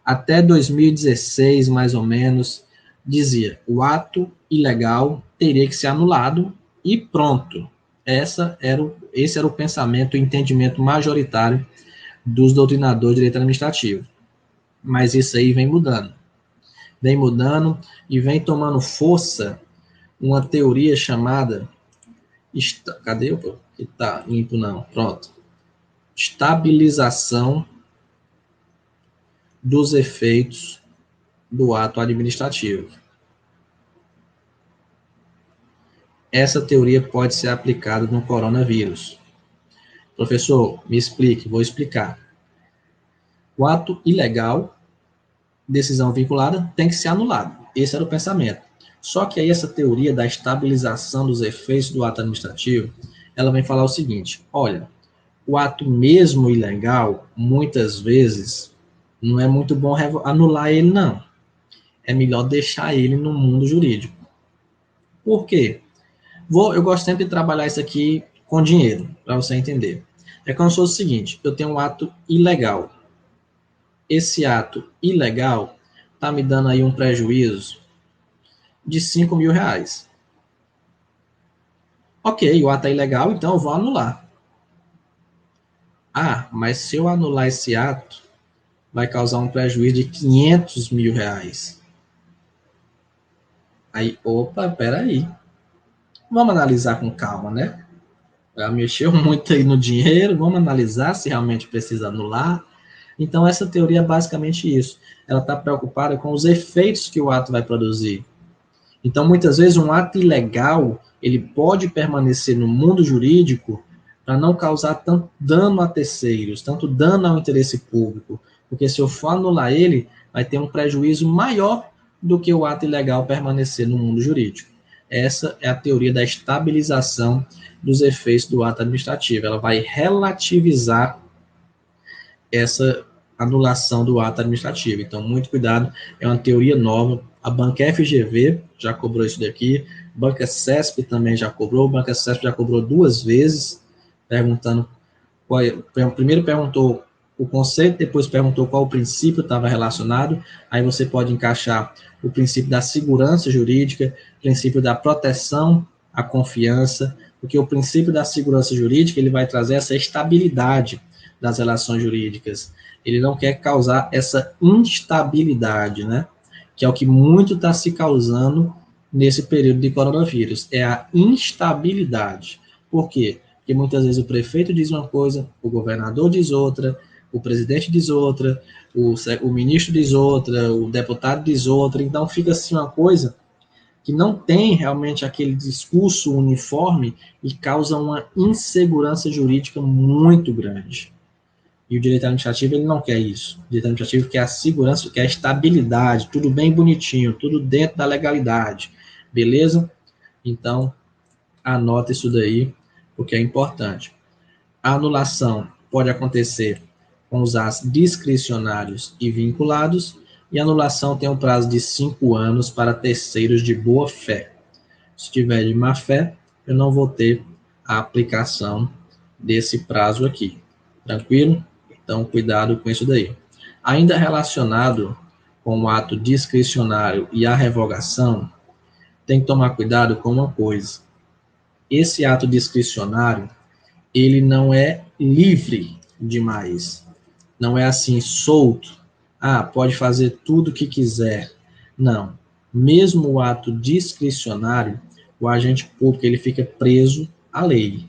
Até 2016, mais ou menos, dizia o ato ilegal teria que ser anulado e pronto. Esse era o pensamento, o entendimento majoritário dos doutrinadores de direito administrativo. Mas isso aí vem mudando e vem tomando força uma teoria chamada, cadê o que está limpo não, pronto, estabilização dos efeitos do ato administrativo. Essa teoria pode ser aplicada no coronavírus. Professor, me explique, vou explicar. O ato ilegal, decisão vinculada, tem que ser anulado. Esse era o pensamento. Só que aí essa teoria da estabilização dos efeitos do ato administrativo, ela vem falar o seguinte, olha, o ato mesmo ilegal, muitas vezes, não é muito bom anular ele, não. É melhor deixar ele no mundo jurídico. Por quê? Eu gosto sempre de trabalhar isso aqui com dinheiro, para você entender. É como se fosse o seguinte, eu tenho um ato ilegal. Esse ato ilegal está me dando aí um prejuízo de 5 mil reais. Ok, o ato é ilegal, então eu vou anular. Ah, mas se eu anular esse ato, vai causar um prejuízo de 500 mil reais. Aí, opa, peraí. Vamos analisar com calma, né? Já mexeu muito aí no dinheiro, vamos analisar se realmente precisa anular. Então, essa teoria é basicamente isso. Ela está preocupada com os efeitos que o ato vai produzir. Então, muitas vezes, um ato ilegal, ele pode permanecer no mundo jurídico para não causar tanto dano a terceiros, tanto dano ao interesse público. Porque se eu for anular ele, vai ter um prejuízo maior do que o ato ilegal permanecer no mundo jurídico. Essa é a teoria da estabilização dos efeitos do ato administrativo. Ela vai relativizar essa anulação do ato administrativo. Então, muito cuidado, é uma teoria nova. A banca FGV já cobrou isso daqui, banca CESP também já cobrou, banca CESP já cobrou 2 vezes, perguntando, primeiro perguntou o conceito, depois perguntou qual o princípio estava relacionado, aí você pode encaixar o princípio da segurança jurídica, o princípio da proteção à confiança, porque o princípio da segurança jurídica, ele vai trazer essa estabilidade das relações jurídicas. Ele não quer causar essa instabilidade, né? Que é o que muito está se causando nesse período de coronavírus, é a instabilidade. Por quê? Porque muitas vezes o prefeito diz uma coisa, o governador diz outra, o presidente diz outra, o ministro diz outra, o deputado diz outra, então fica assim uma coisa que não tem realmente aquele discurso uniforme e causa uma insegurança jurídica muito grande. E o direito administrativo, ele não quer isso. O direito administrativo quer a segurança, quer a estabilidade, tudo bem bonitinho, tudo dentro da legalidade. Beleza? Então, anota isso daí, porque é importante. A anulação pode acontecer com os atos discricionários e vinculados, e a anulação tem um prazo de 5 anos para terceiros de boa fé. Se tiver de má fé, eu não vou ter a aplicação desse prazo aqui. Tranquilo? Então, cuidado com isso daí. Ainda relacionado com o ato discricionário e a revogação, tem que tomar cuidado com uma coisa. Esse ato discricionário, ele não é livre demais. Não é assim, solto. Ah, pode fazer tudo o que quiser. Não. Mesmo o ato discricionário, o agente público ele fica preso à lei.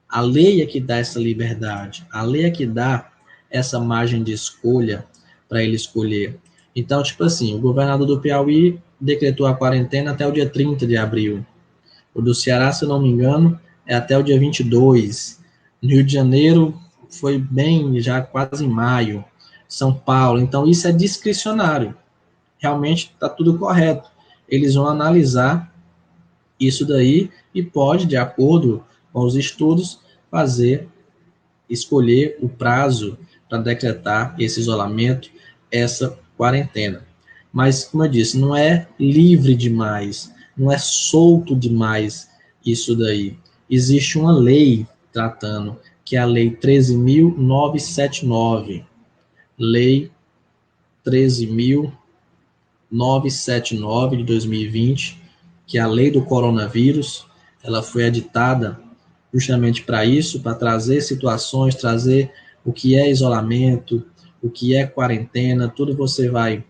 A lei é que dá essa liberdade. A lei é que dá essa margem de escolha para ele escolher. Então, tipo assim, o governador do Piauí decretou a quarentena até o dia 30 de abril. O do Ceará, se eu não me engano, é até o dia 22. No Rio de Janeiro, foi bem, já quase em maio. São Paulo. Então, isso é discricionário. Realmente está tudo correto. Eles vão analisar isso daí e pode, de acordo com os estudos, escolher o prazo para decretar esse isolamento, essa quarentena. Mas, como eu disse, não é livre demais, não é solto demais isso daí. Existe uma lei tratando, que é a Lei 13.979. Lei 13.979 de 2020, que é a lei do coronavírus. Ela foi editada justamente para isso, para trazer situações, trazer o que é isolamento, o que é quarentena, tudo você vai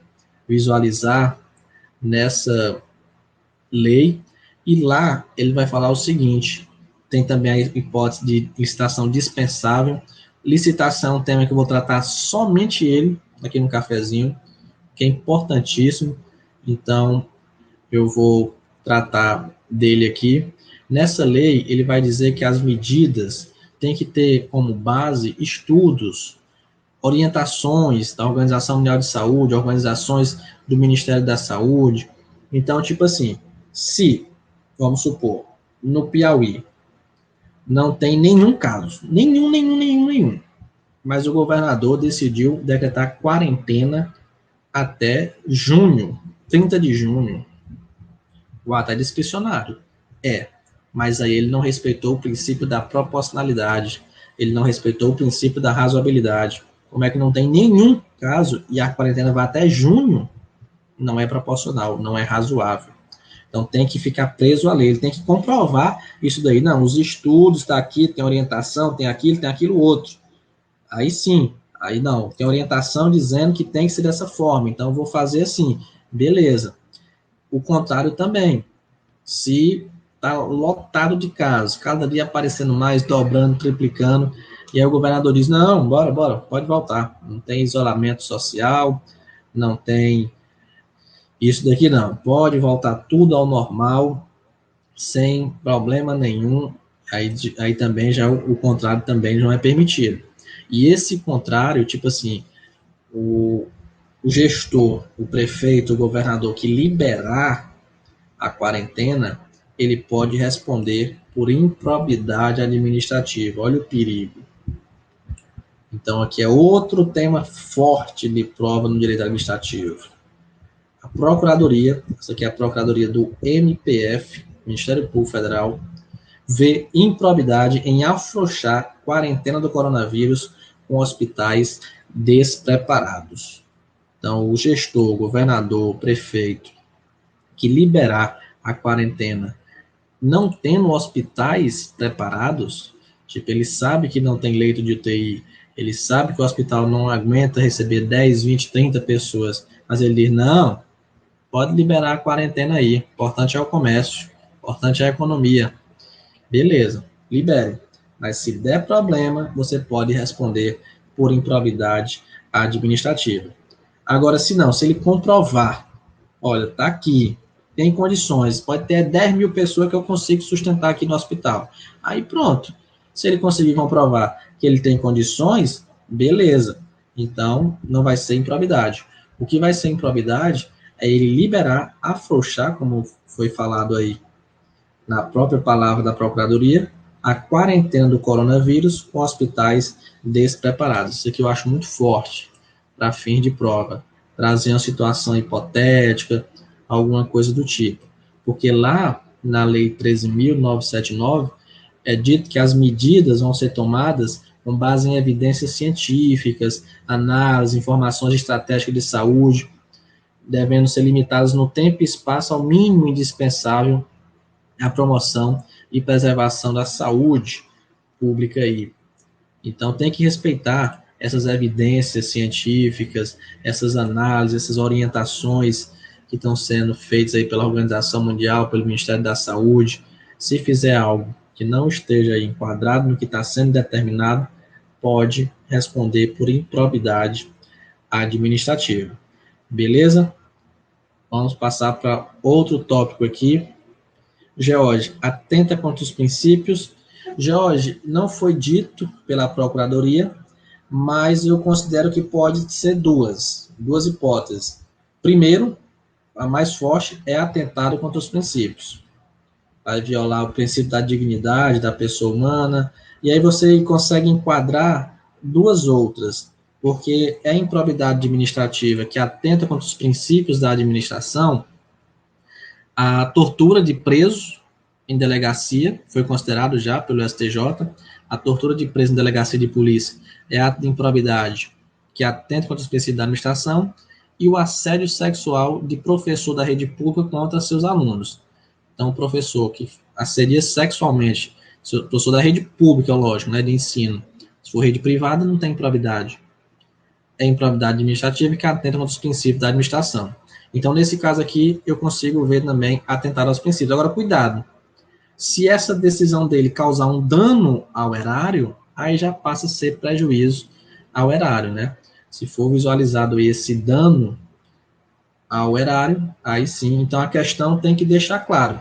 visualizar nessa lei. E lá ele vai falar o seguinte: tem também a hipótese de licitação dispensável. Licitação é um tema que eu vou tratar somente ele aqui no cafezinho, que é importantíssimo. Então, eu vou tratar dele aqui. Nessa lei, ele vai dizer que as medidas têm que ter como base estudos, orientações da Organização Mundial de Saúde, organizações do Ministério da Saúde. Então, tipo assim, se, vamos supor, no Piauí não tem nenhum caso, nenhum, mas o governador decidiu decretar quarentena até junho, 30 de junho. O ato é discricionário. É, mas aí ele não respeitou o princípio da proporcionalidade, ele não respeitou o princípio da razoabilidade. Como é que não tem nenhum caso e a quarentena vai até junho? Não é proporcional, não é razoável. Então tem que ficar preso à lei, ele tem que comprovar isso daí. Não, os estudos, está aqui, tem orientação, tem aquilo outro. Aí sim, aí não, tem orientação dizendo que tem que ser dessa forma, então eu vou fazer assim, beleza. O contrário também, se está lotado de casos, cada dia aparecendo mais, dobrando, triplicando, e aí o governador diz, não, bora, pode voltar, não tem isolamento social, não tem isso daqui não, pode voltar tudo ao normal, sem problema nenhum, aí também já o contrário também não é permitido. E esse contrário, tipo assim, o gestor, o prefeito, o governador que liberar a quarentena, ele pode responder por improbidade administrativa. Olha o perigo. Então, aqui é outro tema forte de prova no direito administrativo. A Procuradoria, essa aqui é a Procuradoria do MPF, Ministério Público Federal, vê improbidade em afrouxar quarentena do coronavírus com hospitais despreparados. Então, o gestor, o governador, o prefeito, que liberar a quarentena não tendo hospitais preparados, tipo, ele sabe que não tem leito de UTI, ele sabe que o hospital não aguenta receber 10, 20, 30 pessoas, mas ele diz, não, pode liberar a quarentena aí. O importante é o comércio, o importante é a economia. Beleza, libere. Mas se der problema, você pode responder por improbidade administrativa. Agora, se não, se ele comprovar, olha, tá aqui, tem condições, pode ter 10 mil pessoas que eu consigo sustentar aqui no hospital. Aí pronto. Se ele conseguir comprovar que ele tem condições, beleza. Então, não vai ser improbidade. O que vai ser improbidade é ele liberar, afrouxar, como foi falado aí na própria palavra da Procuradoria, a quarentena do coronavírus com hospitais despreparados. Isso aqui eu acho muito forte para fim de prova. Trazer uma situação hipotética, alguma coisa do tipo. Porque lá na Lei 13.979 é dito que as medidas vão ser tomadas com base em evidências científicas, análise, informações estratégicas de saúde, devendo ser limitadas no tempo e espaço ao mínimo indispensável à promoção e preservação da saúde pública aí. Então, tem que respeitar essas evidências científicas, essas análises, essas orientações que estão sendo feitas aí pela Organização Mundial, pelo Ministério da Saúde. Se fizer algo que não esteja aí enquadrado no que está sendo determinado, pode responder por improbidade administrativa. Beleza? Vamos passar para outro tópico aqui. George, atenta contra os princípios. George, não foi dito pela Procuradoria, mas eu considero que pode ser duas hipóteses. Primeiro, a mais forte é atentado contra os princípios. Vai violar o princípio da dignidade da pessoa humana, e aí você consegue enquadrar duas outras, porque é improbidade administrativa que atenta contra os princípios da administração, a tortura de preso em delegacia, foi considerado já pelo STJ, a tortura de preso em delegacia de polícia é ato de improbidade que atenta contra os princípios da administração, e o assédio sexual de professor da rede pública contra seus alunos. Então, o professor que assedia sexualmente, professor da rede pública, lógico, né, de ensino, se for rede privada, não tem improbidade. É improbidade administrativa que atenta contra os princípios da administração. Então, nesse caso aqui, eu consigo ver também atentar aos princípios. Agora, cuidado. Se essa decisão dele causar um dano ao erário, aí já passa a ser prejuízo ao erário, né? Se for visualizado esse dano ao erário, aí sim. Então, a questão tem que deixar claro.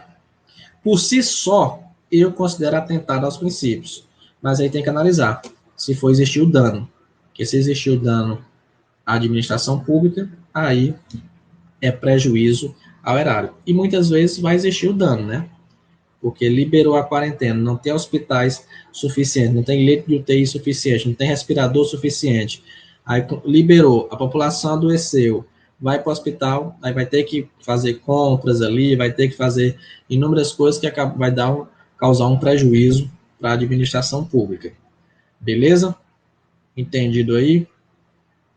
Por si só, eu considero atentado aos princípios. Mas aí tem que analisar se for existir o dano. Porque se existir o dano à administração pública, aí é prejuízo ao erário. E muitas vezes vai existir o dano, né? Porque liberou a quarentena, não tem hospitais suficientes, não tem leito de UTI suficiente, não tem respirador suficiente. Aí liberou, a população adoeceu, vai para o hospital, aí vai ter que fazer compras ali, vai ter que fazer inúmeras coisas que vai causar um prejuízo para a administração pública. Beleza? Entendido aí?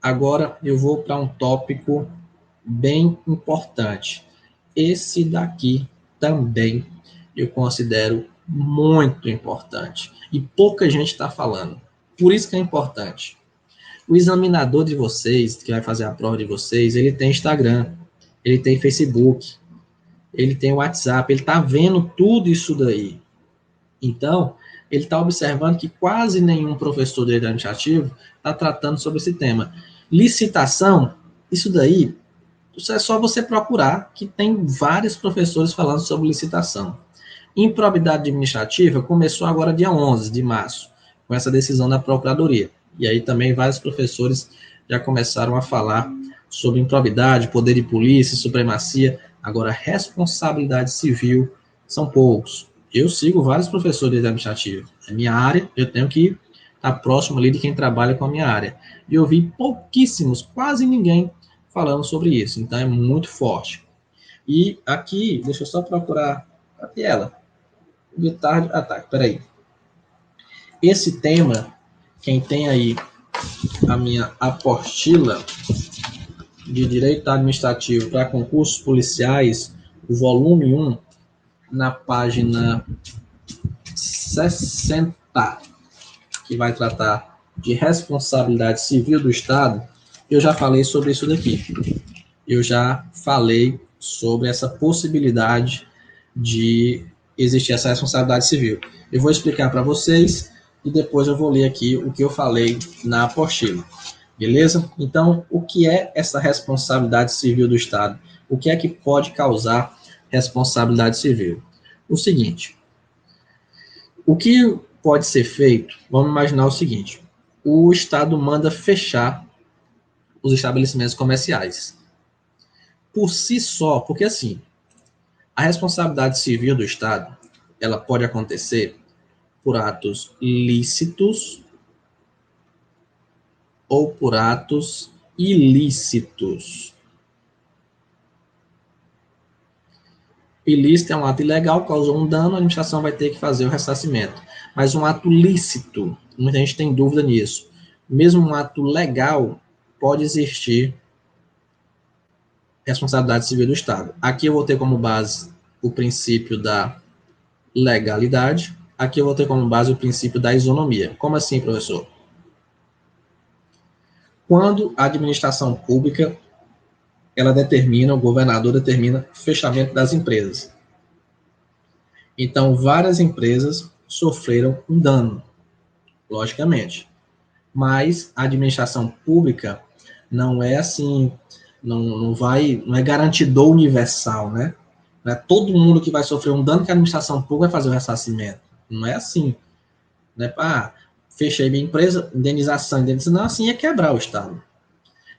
Agora eu vou para um tópico bem importante. Esse daqui também eu considero muito importante e pouca gente está falando. Por isso que é importante. O examinador de vocês, que vai fazer a prova de vocês, ele tem Instagram, ele tem Facebook, ele tem WhatsApp, ele está vendo tudo isso daí. Então, ele está observando que quase nenhum professor de direito administrativo está tratando sobre esse tema. Licitação, isso daí, isso é só você procurar, que tem vários professores falando sobre licitação. Improbidade administrativa começou agora dia 11 de março, com essa decisão da Procuradoria. E aí também vários professores já começaram a falar sobre improbidade, poder de polícia, supremacia. Agora, responsabilidade civil são poucos. Eu sigo vários professores de administrativo. É minha área, eu tenho que estar próximo ali de quem trabalha com a minha área. E eu vi pouquíssimos, quase ninguém, falando sobre isso. Então, é muito forte. E aqui, deixa eu só procurar a tela. De tarde. Ah, tá. Peraí. Esse tema, quem tem aí a minha apostila de Direito Administrativo para concursos policiais, o volume 1, na página 60, que vai tratar de responsabilidade civil do Estado, eu já falei sobre isso daqui. Eu já falei sobre essa possibilidade de existir essa responsabilidade civil. Eu vou explicar para vocês e depois eu vou ler aqui o que eu falei na apostila. Beleza? Então, o que é essa responsabilidade civil do Estado? O que é que pode causar responsabilidade civil? O seguinte, o que pode ser feito? Vamos imaginar o seguinte, o Estado manda fechar os estabelecimentos comerciais. Por si só, porque assim, a responsabilidade civil do Estado, ela pode acontecer por atos lícitos ou por atos ilícitos. Ilícito é um ato ilegal, causou um dano, a administração vai ter que fazer o ressarcimento. Mas um ato lícito, muita gente tem dúvida nisso. Mesmo um ato legal, pode existir responsabilidade civil do Estado. Aqui eu vou ter como base o princípio da legalidade, aqui eu vou ter como base o princípio da isonomia. Como assim, professor? Quando a administração pública, ela determina, o governador determina o fechamento das empresas. Então, várias empresas sofreram um dano, logicamente. Mas a administração pública não é assim, não é garantidor universal, né? Não é todo mundo que vai sofrer um dano que a administração pública vai fazer o ressarcimento. Não é assim. Não é fechei minha empresa, indenização, não, assim é quebrar o Estado.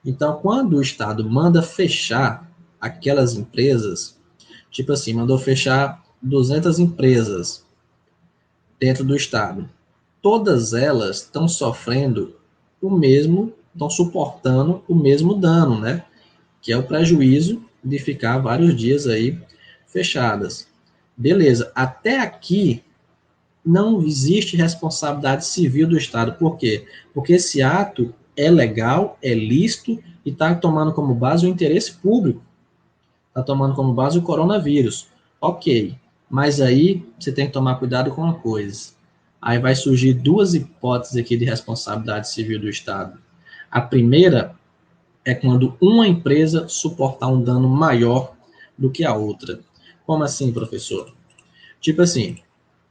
Então, quando o Estado manda fechar aquelas empresas, tipo assim, mandou fechar 200 empresas dentro do Estado, todas elas estão sofrendo estão suportando o mesmo dano, né? Que é o prejuízo de ficar vários dias aí fechadas. Beleza, até aqui não existe responsabilidade civil do Estado. Por quê? Porque esse ato é legal, é lícito e está tomando como base o interesse público. Está tomando como base o coronavírus. Ok, mas aí você tem que tomar cuidado com uma coisa. Aí vai surgir duas hipóteses aqui de responsabilidade civil do Estado. A primeira é quando uma empresa suportar um dano maior do que a outra. Como assim, professor? Tipo assim,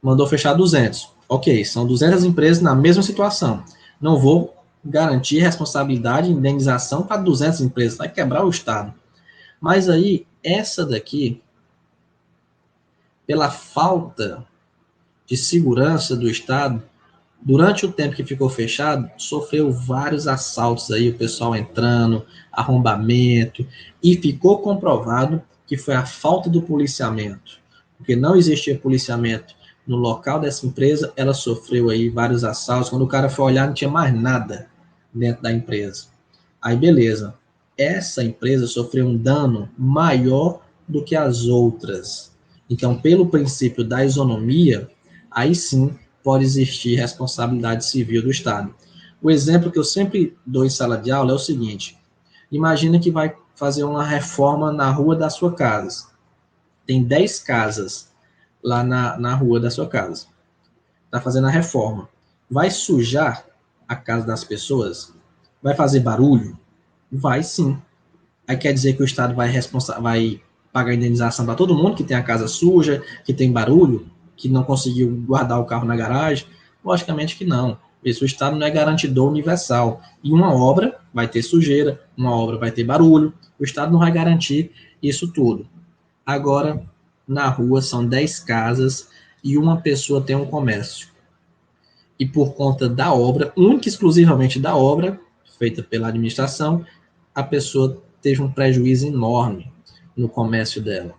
mandou fechar 200. Ok, são 200 empresas na mesma situação. Não vou garantir responsabilidade e indenização para 200 empresas, vai quebrar o Estado. Mas aí, essa daqui, pela falta de segurança do Estado, durante o tempo que ficou fechado, sofreu vários assaltos aí, o pessoal entrando, arrombamento, e ficou comprovado que foi a falta do policiamento, porque não existia policiamento no local dessa empresa, ela sofreu aí vários assaltos, quando o cara foi olhar não tinha mais nada dentro da empresa. Aí beleza, essa empresa sofreu um dano maior do que as outras. Então, pelo princípio da isonomia, aí sim pode existir responsabilidade civil do Estado. O exemplo que eu sempre dou em sala de aula é o seguinte: imagina que vai fazer uma reforma na rua da sua casa. Tem 10 casas lá na rua da sua casa. Está fazendo a reforma. Vai sujar a casa das pessoas? Vai fazer barulho? Vai sim. Aí quer dizer que o Estado vai pagar indenização para todo mundo que tem a casa suja, que tem barulho, que não conseguiu guardar o carro na garagem? Logicamente que não. Isso, o Estado não é garantidor universal. E uma obra vai ter sujeira, uma obra vai ter barulho. O Estado não vai garantir isso tudo. Agora, na rua são 10 casas e uma pessoa tem um comércio. E por conta da obra, única e exclusivamente da obra, feita pela administração, a pessoa teve um prejuízo enorme no comércio dela.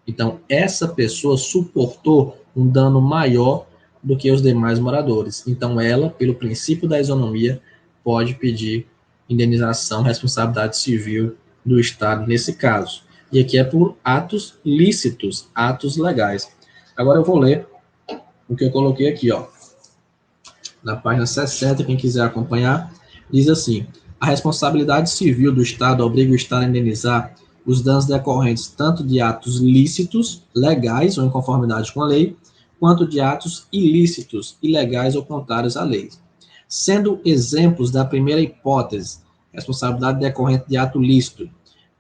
Então, essa pessoa suportou um dano maior do que os demais moradores. Então, ela, pelo princípio da isonomia, pode pedir indenização, responsabilidade civil do Estado nesse caso. E aqui é por atos lícitos, atos legais. Agora eu vou ler o que eu coloquei aqui, ó. Na página 60, quem quiser acompanhar, diz assim: a responsabilidade civil do Estado obriga o Estado a indenizar os danos decorrentes tanto de atos lícitos, legais ou em conformidade com a lei, quanto de atos ilícitos, ilegais ou contrários à lei. Sendo exemplos da primeira hipótese, responsabilidade decorrente de ato lícito,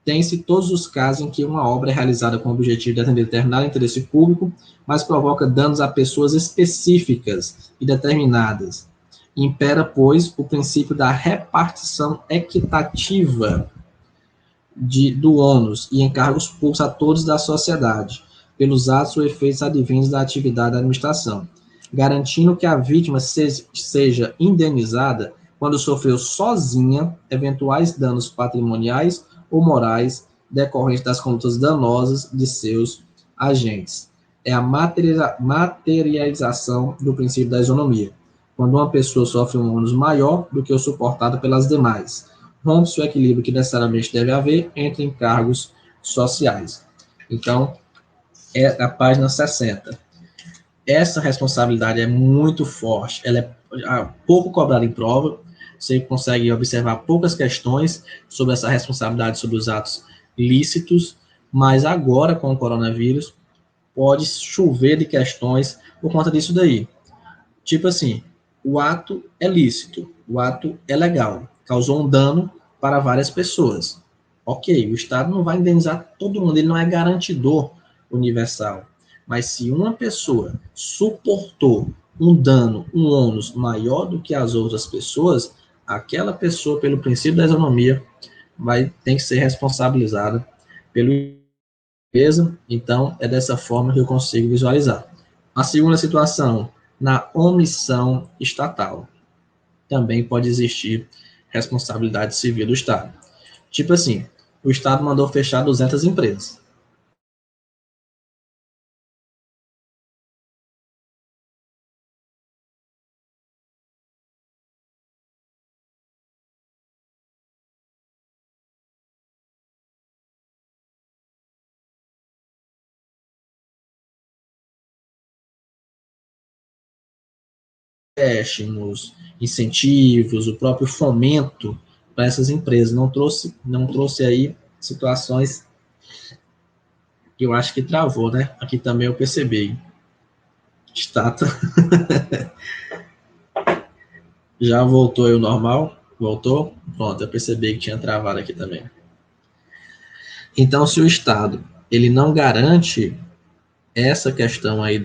tem-se todos os casos em que uma obra é realizada com o objetivo de atender determinado interesse público, mas provoca danos a pessoas específicas e determinadas. Impera, pois, o princípio da repartição equitativa do ônus e encargos públicos a todos da sociedade, pelos atos ou efeitos advindos da atividade da administração, garantindo que a vítima seja indenizada quando sofreu sozinha eventuais danos patrimoniais ou morais decorrentes das condutas danosas de seus agentes. É a materialização do princípio da isonomia, quando uma pessoa sofre um ônus maior do que o suportado pelas demais. Rompe-se o equilíbrio que necessariamente deve haver entre encargos sociais. Então, é a página 60. Essa responsabilidade é muito forte, ela é pouco cobrada em prova, você consegue observar poucas questões sobre essa responsabilidade sobre os atos lícitos, mas agora, com o coronavírus, pode chover de questões por conta disso daí. Tipo assim, o ato é lícito, o ato é legal, causou um dano para várias pessoas. Ok, o Estado não vai indenizar todo mundo, ele não é garantidor universal. Mas se uma pessoa suportou um dano, um ônus maior do que as outras pessoas, aquela pessoa, pelo princípio da isonomia, tem que ser responsabilizada pelo empresa. Então, é dessa forma que eu consigo visualizar. A segunda situação, na omissão estatal, também pode existir responsabilidade civil do Estado. Tipo assim, o Estado mandou fechar 200 empresas. Empréstimos, incentivos, o próprio fomento para essas empresas. Não trouxe aí situações que eu acho que travou, né? Aqui também eu percebi. Estátua. Já voltou aí o normal? Voltou? Pronto, eu percebi que tinha travado aqui também. Então, se o Estado ele não garante essa questão aí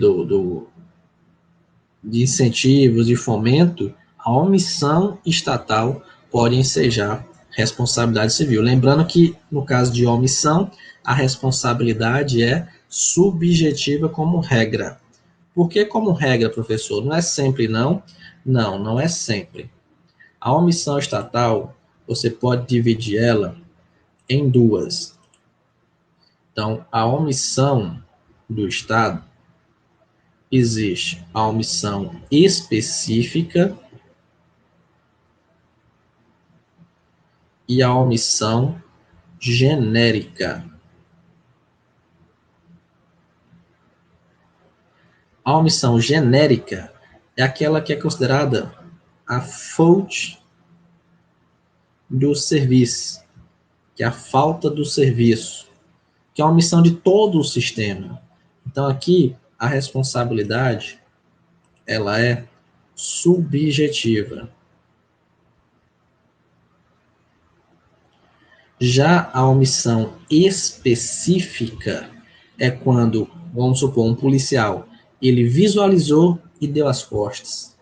de incentivos, de fomento, a omissão estatal pode ensejar responsabilidade civil. Lembrando que, no caso de omissão, a responsabilidade é subjetiva como regra. Por que como regra, professor? Não é sempre não? Não, não é sempre. A omissão estatal, você pode dividir ela em duas. Então, a omissão do Estado, existe a omissão específica e a omissão genérica. A omissão genérica é aquela que é considerada a faute do serviço, que é a falta do serviço, que é a omissão de todo o sistema. Então, aqui, a responsabilidade, ela é subjetiva. Já a omissão específica é quando, vamos supor, um policial, ele visualizou e deu as costas.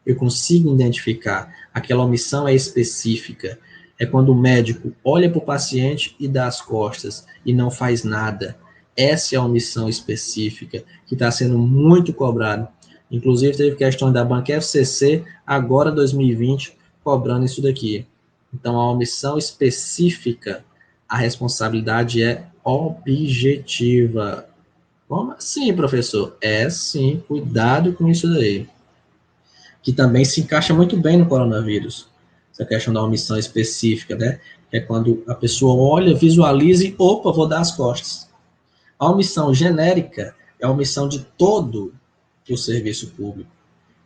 Eu consigo identificar. Aquela omissão é específica. É quando o médico olha para o paciente e dá as costas e não faz nada. Essa é a omissão específica que está sendo muito cobrada. Inclusive, teve questão da banca FCC, agora 2020, cobrando isso daqui. Então, a omissão específica, a responsabilidade é objetiva. Como assim, professor? É sim, cuidado com isso daí. Que também se encaixa muito bem no coronavírus. Essa questão da omissão específica, né? Que é quando a pessoa olha, visualiza e, opa, vou dar as costas. A omissão genérica é a omissão de todo o serviço público.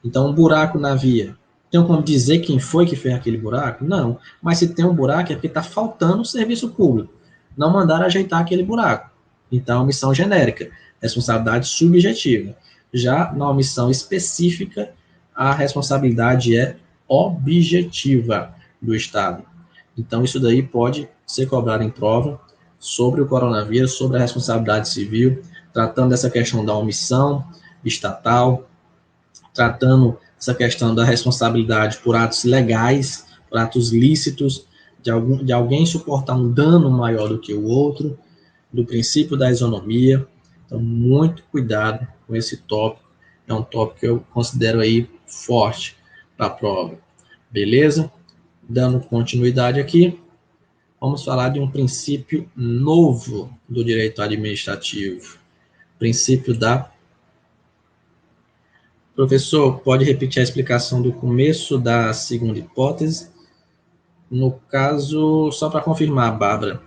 Então, um buraco na via. Tem como dizer quem foi que fez aquele buraco? Não. Mas se tem um buraco é porque está faltando o serviço público. Não mandaram ajeitar aquele buraco. Então, omissão genérica, responsabilidade subjetiva. Já na omissão específica, a responsabilidade é objetiva do Estado. Então, isso daí pode ser cobrado em prova. sobre o coronavírus, sobre a responsabilidade civil, tratando dessa questão da omissão estatal, tratando essa questão da responsabilidade por atos legais, por atos lícitos, de alguém suportar um dano maior do que o outro, do princípio da isonomia. Então, muito cuidado com esse tópico. É um tópico que eu considero aí forte para a prova. Beleza? Dando continuidade aqui, vamos falar de um princípio novo do direito administrativo. Princípio da... Professor, pode repetir a explicação do começo da segunda hipótese? No caso, só para confirmar, Bárbara,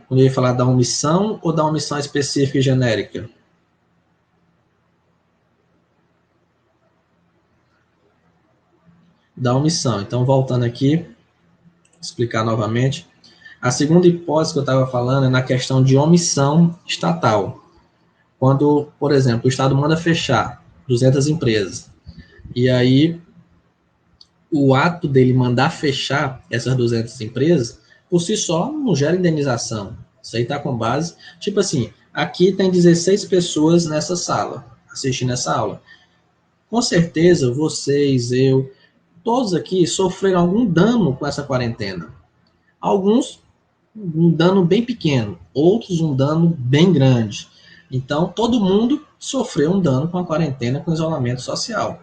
quando eu ia falar da omissão ou da omissão específica e genérica? Da omissão. Então, voltando aqui, explicar novamente. A segunda hipótese que eu estava falando é na questão de omissão estatal. Quando, por exemplo, o Estado manda fechar 200 empresas, e aí o ato dele mandar fechar essas 200 empresas, por si só, não gera indenização. Isso aí está com base, tipo assim, aqui tem 16 pessoas nessa sala, assistindo essa aula. Com certeza, vocês, eu, todos aqui sofreram algum dano com essa quarentena. Alguns, um dano bem pequeno, outros um dano bem grande. Então, todo mundo sofreu um dano com a quarentena, com o isolamento social.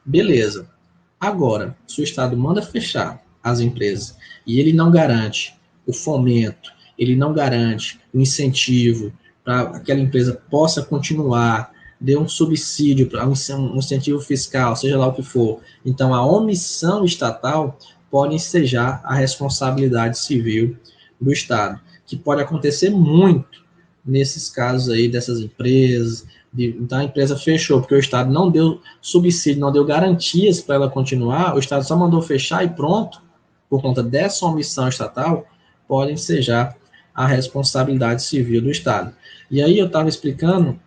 Beleza. Agora, se o Estado manda fechar as empresas e ele não garante o fomento, ele não garante o incentivo para aquela empresa possa continuar, dê um subsídio, para um incentivo fiscal, seja lá o que for. Então, a omissão estatal pode ensejar a responsabilidade civil do Estado, que pode acontecer muito nesses casos aí dessas empresas. Então a empresa fechou porque o Estado não deu subsídio, não deu garantias para ela continuar, o Estado só mandou fechar e pronto, por conta dessa omissão estatal, pode ensejar a responsabilidade civil do Estado. E aí eu estava explicando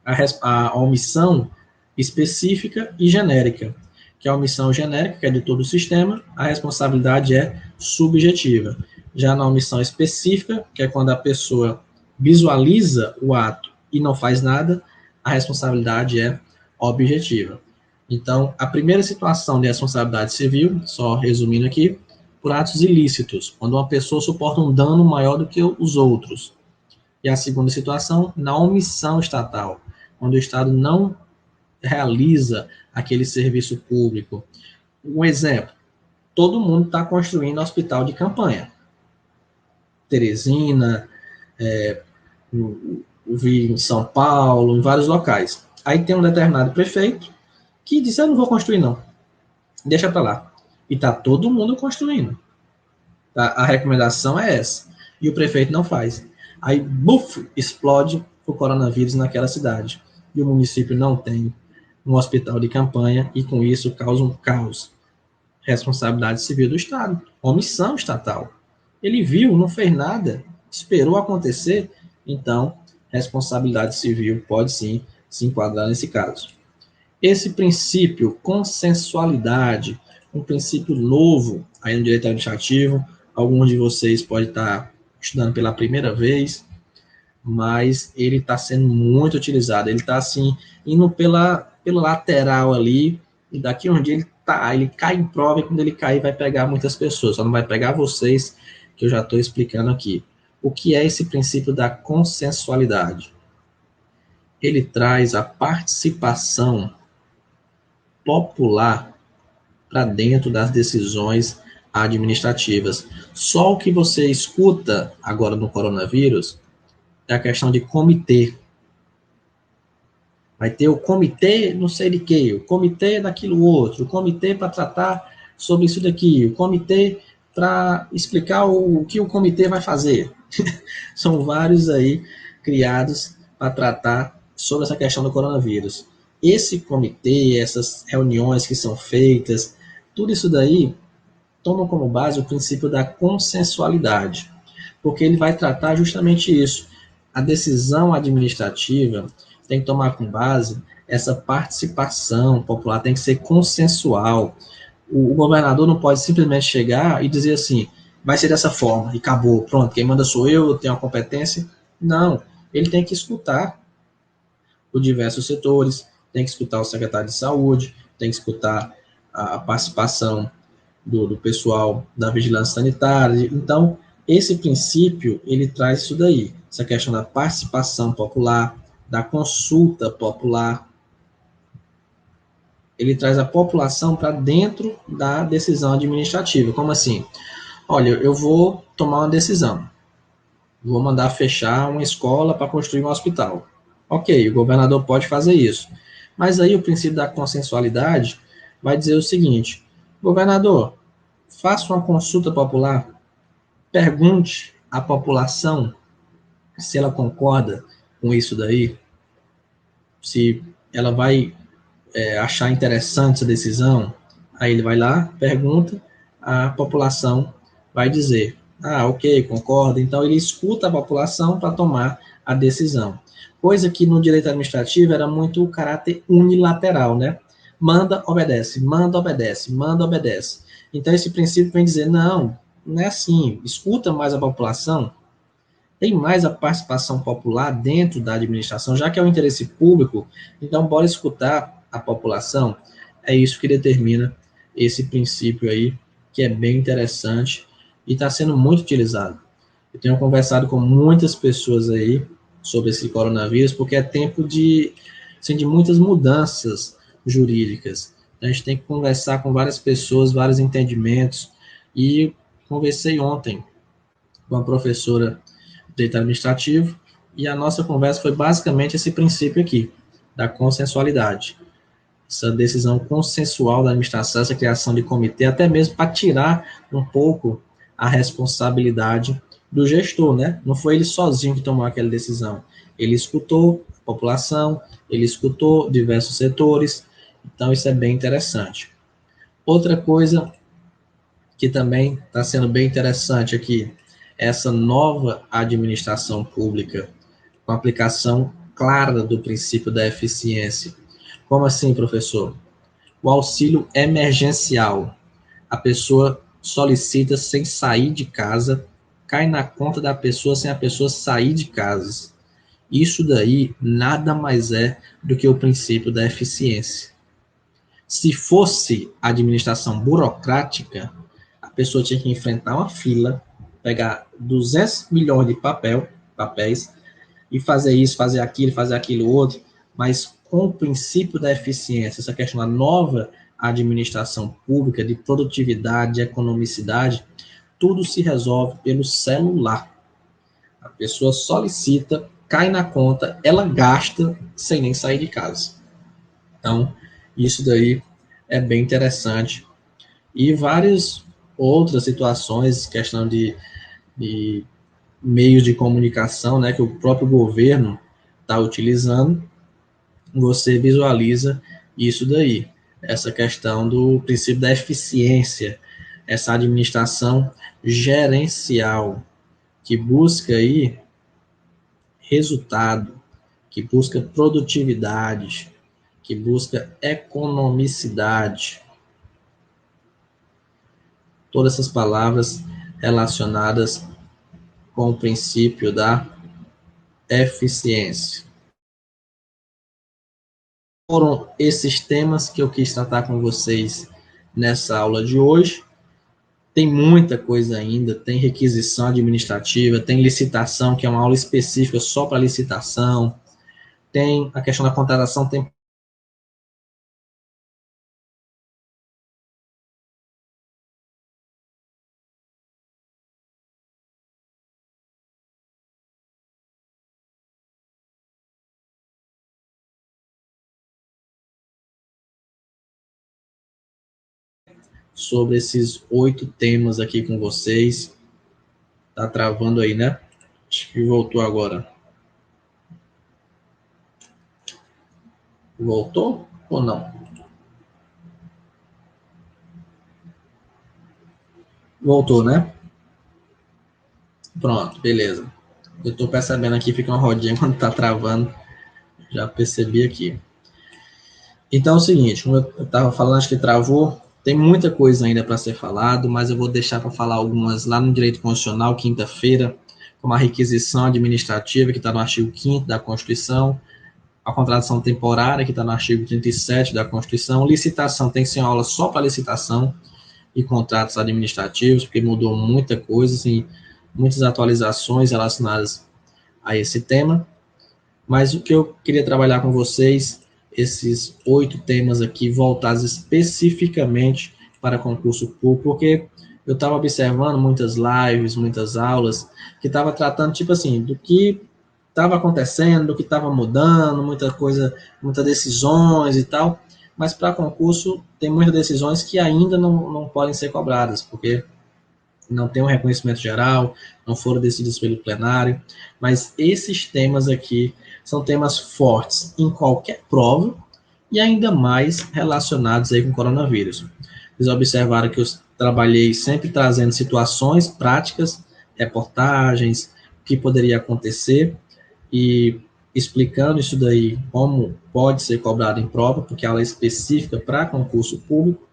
a omissão específica e genérica, que a omissão genérica, que é de todo o sistema, a responsabilidade é subjetiva. Já na omissão específica, que é quando a pessoa visualiza o ato e não faz nada, a responsabilidade é objetiva. Então, a primeira situação de responsabilidade civil, só resumindo aqui, por atos ilícitos, quando uma pessoa suporta um dano maior do que os outros. E a segunda situação, na omissão estatal, quando o Estado não realiza aquele serviço público. Um exemplo, todo mundo está construindo hospital de campanha. Teresina, vi em São Paulo, em vários locais. Aí tem um determinado prefeito que disse, eu não vou construir não, deixa para lá. E está todo mundo construindo. Tá? A recomendação é essa. E o prefeito não faz. Aí, buf, explode o coronavírus naquela cidade. E o município não tem um hospital de campanha e com isso causa um caos. Responsabilidade civil do Estado. Omissão estatal. Ele viu, não fez nada, esperou acontecer, então responsabilidade civil pode sim se enquadrar nesse caso. Esse princípio, consensualidade, um princípio novo aí no direito administrativo, alguns de vocês podem estar estudando pela primeira vez, mas ele está sendo muito utilizado. Ele está assim, indo pelo lateral ali, e daqui onde ele cai em prova, e quando ele cair vai pegar muitas pessoas, só não vai pegar vocês, que eu já estou explicando aqui. O que é esse princípio da consensualidade? Ele traz a participação popular para dentro das decisões administrativas. Só o que você escuta agora no coronavírus é a questão de comitê. Vai ter o comitê não sei de quê, o comitê daquilo outro, o comitê para tratar sobre isso daqui, o comitê para explicar o que o comitê vai fazer. São vários aí criados para tratar sobre essa questão do coronavírus. Esse comitê, essas reuniões que são feitas, tudo isso daí toma como base o princípio da consensualidade, porque ele vai tratar justamente isso. A decisão administrativa tem que tomar com base essa participação popular, tem que ser consensual. O governador não pode simplesmente chegar e dizer assim, vai ser dessa forma, e acabou, pronto, quem manda sou eu tenho a competência. Não, ele tem que escutar os diversos setores, tem que escutar o secretário de saúde, tem que escutar a participação do pessoal da vigilância sanitária. Então, esse princípio, ele traz isso daí, essa questão da participação popular, da consulta popular, ele traz a população para dentro da decisão administrativa. Como assim? Olha, eu vou tomar uma decisão, vou mandar fechar uma escola para construir um hospital. Ok, o governador pode fazer isso. Mas aí o princípio da consensualidade vai dizer o seguinte: governador, faça uma consulta popular, pergunte à população se ela concorda com isso daí, se ela vai achar interessante essa decisão. Aí ele vai lá, pergunta, a população vai dizer: ah, ok, concordo. Então ele escuta a população para tomar a decisão. Coisa que no direito administrativo era muito o caráter unilateral, né? Manda, obedece, manda, obedece, manda, obedece. Então esse princípio vem dizer: não, não é assim. Escuta mais a população, tem mais a participação popular dentro da administração, já que é um interesse público, então bora escutar a população. É isso que determina esse princípio aí, que é bem interessante e está sendo muito utilizado. Eu tenho conversado com muitas pessoas aí sobre esse coronavírus, porque é tempo de, assim, de muitas mudanças jurídicas. Então, a gente tem que conversar com várias pessoas, vários entendimentos, e conversei ontem com a professora direito administrativo, e a nossa conversa foi basicamente esse princípio aqui, da consensualidade. Essa decisão consensual da administração, essa criação de comitê, até mesmo para tirar um pouco a responsabilidade do gestor, né? Não foi ele sozinho que tomou aquela decisão. Ele escutou a população, ele escutou diversos setores, então isso é bem interessante. Outra coisa que também está sendo bem interessante aqui, essa nova administração pública, com aplicação clara do princípio da eficiência. Como assim, professor? O auxílio emergencial. A pessoa solicita sem sair de casa, cai na conta da pessoa sem a pessoa sair de casa. Isso daí nada mais é do que o princípio da eficiência. Se fosse administração burocrática, a pessoa tinha que enfrentar uma fila, pegar 200 milhões de papéis, e fazer isso, fazer aquilo outro, mas com o princípio da eficiência, essa questão da nova administração pública, de produtividade, de economicidade, tudo se resolve pelo celular. A pessoa solicita, cai na conta, ela gasta sem nem sair de casa. Então, isso daí é bem interessante. E várias outras situações, questão de meios de comunicação, né, que o próprio governo está utilizando, você visualiza isso daí, essa questão do princípio da eficiência, essa administração gerencial, que busca aí resultado, que busca produtividade, que busca economicidade. Todas essas palavras relacionadas com o princípio da eficiência. Foram esses temas que eu quis tratar com vocês nessa aula de hoje. Tem muita coisa ainda, tem requisição administrativa, tem licitação, que é uma aula específica só para licitação, tem a questão da contratação temporária sobre esses 8 temas aqui com vocês. Tá travando aí, né? Acho que voltou agora. Voltou ou não? Voltou, né? Pronto, beleza. Eu estou percebendo aqui, fica uma rodinha quando está travando. Já percebi aqui. Então é o seguinte, como eu estava falando, acho que travou. Tem muita coisa ainda para ser falado, mas eu vou deixar para falar algumas lá no Direito Constitucional, quinta-feira, como a requisição administrativa, que está no artigo 5º da Constituição, a contratação temporária, que está no artigo 37 da Constituição, licitação, tem que ser uma aula só para licitação e contratos administrativos, porque mudou muita coisa, assim, muitas atualizações relacionadas a esse tema. Mas o que eu queria trabalhar com vocês, esses 8 temas aqui voltados especificamente para concurso público, porque eu estava observando muitas lives, muitas aulas, que estava tratando, tipo assim, do que estava acontecendo, do que estava mudando, muita coisa, muitas decisões e tal, mas para concurso tem muitas decisões que ainda não podem ser cobradas, porque não tem um reconhecimento geral, não foram decididos pelo plenário, mas esses temas aqui são temas fortes em qualquer prova e ainda mais relacionados aí com o coronavírus. Vocês observaram que eu trabalhei sempre trazendo situações práticas, reportagens, o que poderia acontecer e explicando isso daí, como pode ser cobrado em prova, porque a aula é específica para concurso público,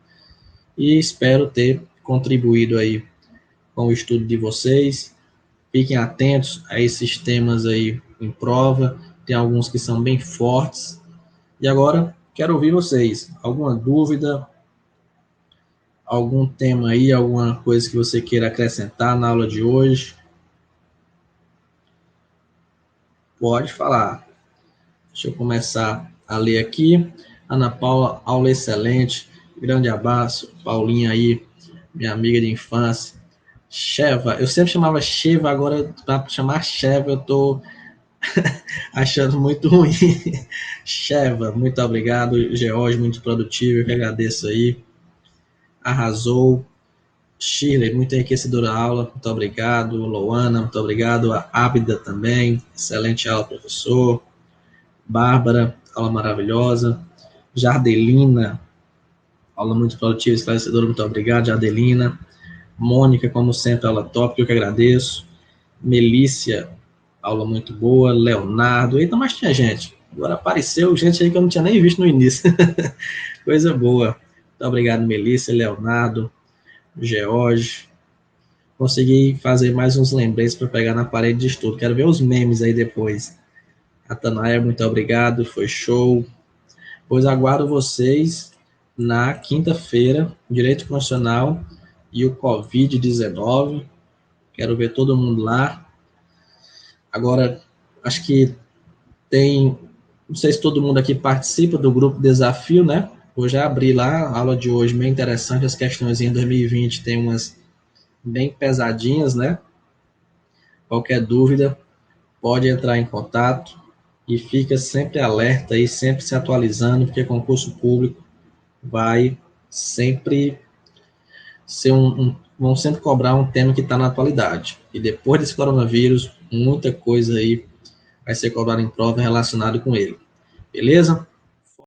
e espero ter contribuído aí com o estudo de vocês. Fiquem atentos a esses temas aí em prova, tem alguns que são bem fortes. E agora, quero ouvir vocês. Alguma dúvida, algum tema aí, alguma coisa que você queira acrescentar na aula de hoje? Pode falar. Deixa eu começar a ler aqui. Ana Paula, aula excelente. Grande abraço. Paulinha aí, minha amiga de infância. Sheva, eu sempre chamava Sheva, agora para chamar Sheva eu tô achando muito ruim. Sheva, muito obrigado. George, muito produtivo, eu que agradeço aí. Arrasou. Shirley, muito enriquecedora a aula, muito obrigado. Loana, muito obrigado. A Ábida também, excelente aula, professor. Bárbara, aula maravilhosa. Jardelina, aula muito produtiva, esclarecedora, muito obrigado, Jardelina. Mônica, como sempre, aula top, eu que agradeço. Melícia, aula muito boa. Leonardo, eita, mas tinha gente. Agora apareceu gente aí que eu não tinha nem visto no início. Coisa boa. Muito obrigado, Melícia, Leonardo, George. Consegui fazer mais uns lembretes para pegar na parede de estudo. Quero ver os memes aí depois. Atanaia, muito obrigado, foi show. Pois aguardo vocês na quinta-feira, Direito Constitucional e o Covid-19. Quero ver todo mundo lá. Agora, acho que tem, não sei se todo mundo aqui participa do grupo Desafio, né? Eu já abri lá, a aula de hoje, bem interessante, as questões em 2020 tem umas bem pesadinhas, né? Qualquer dúvida, pode entrar em contato e fica sempre alerta e sempre se atualizando, porque concurso público vai sempre ser vão sempre cobrar um tema que está na atualidade. E depois desse coronavírus, muita coisa aí vai ser cobrada em prova relacionada com ele. Beleza?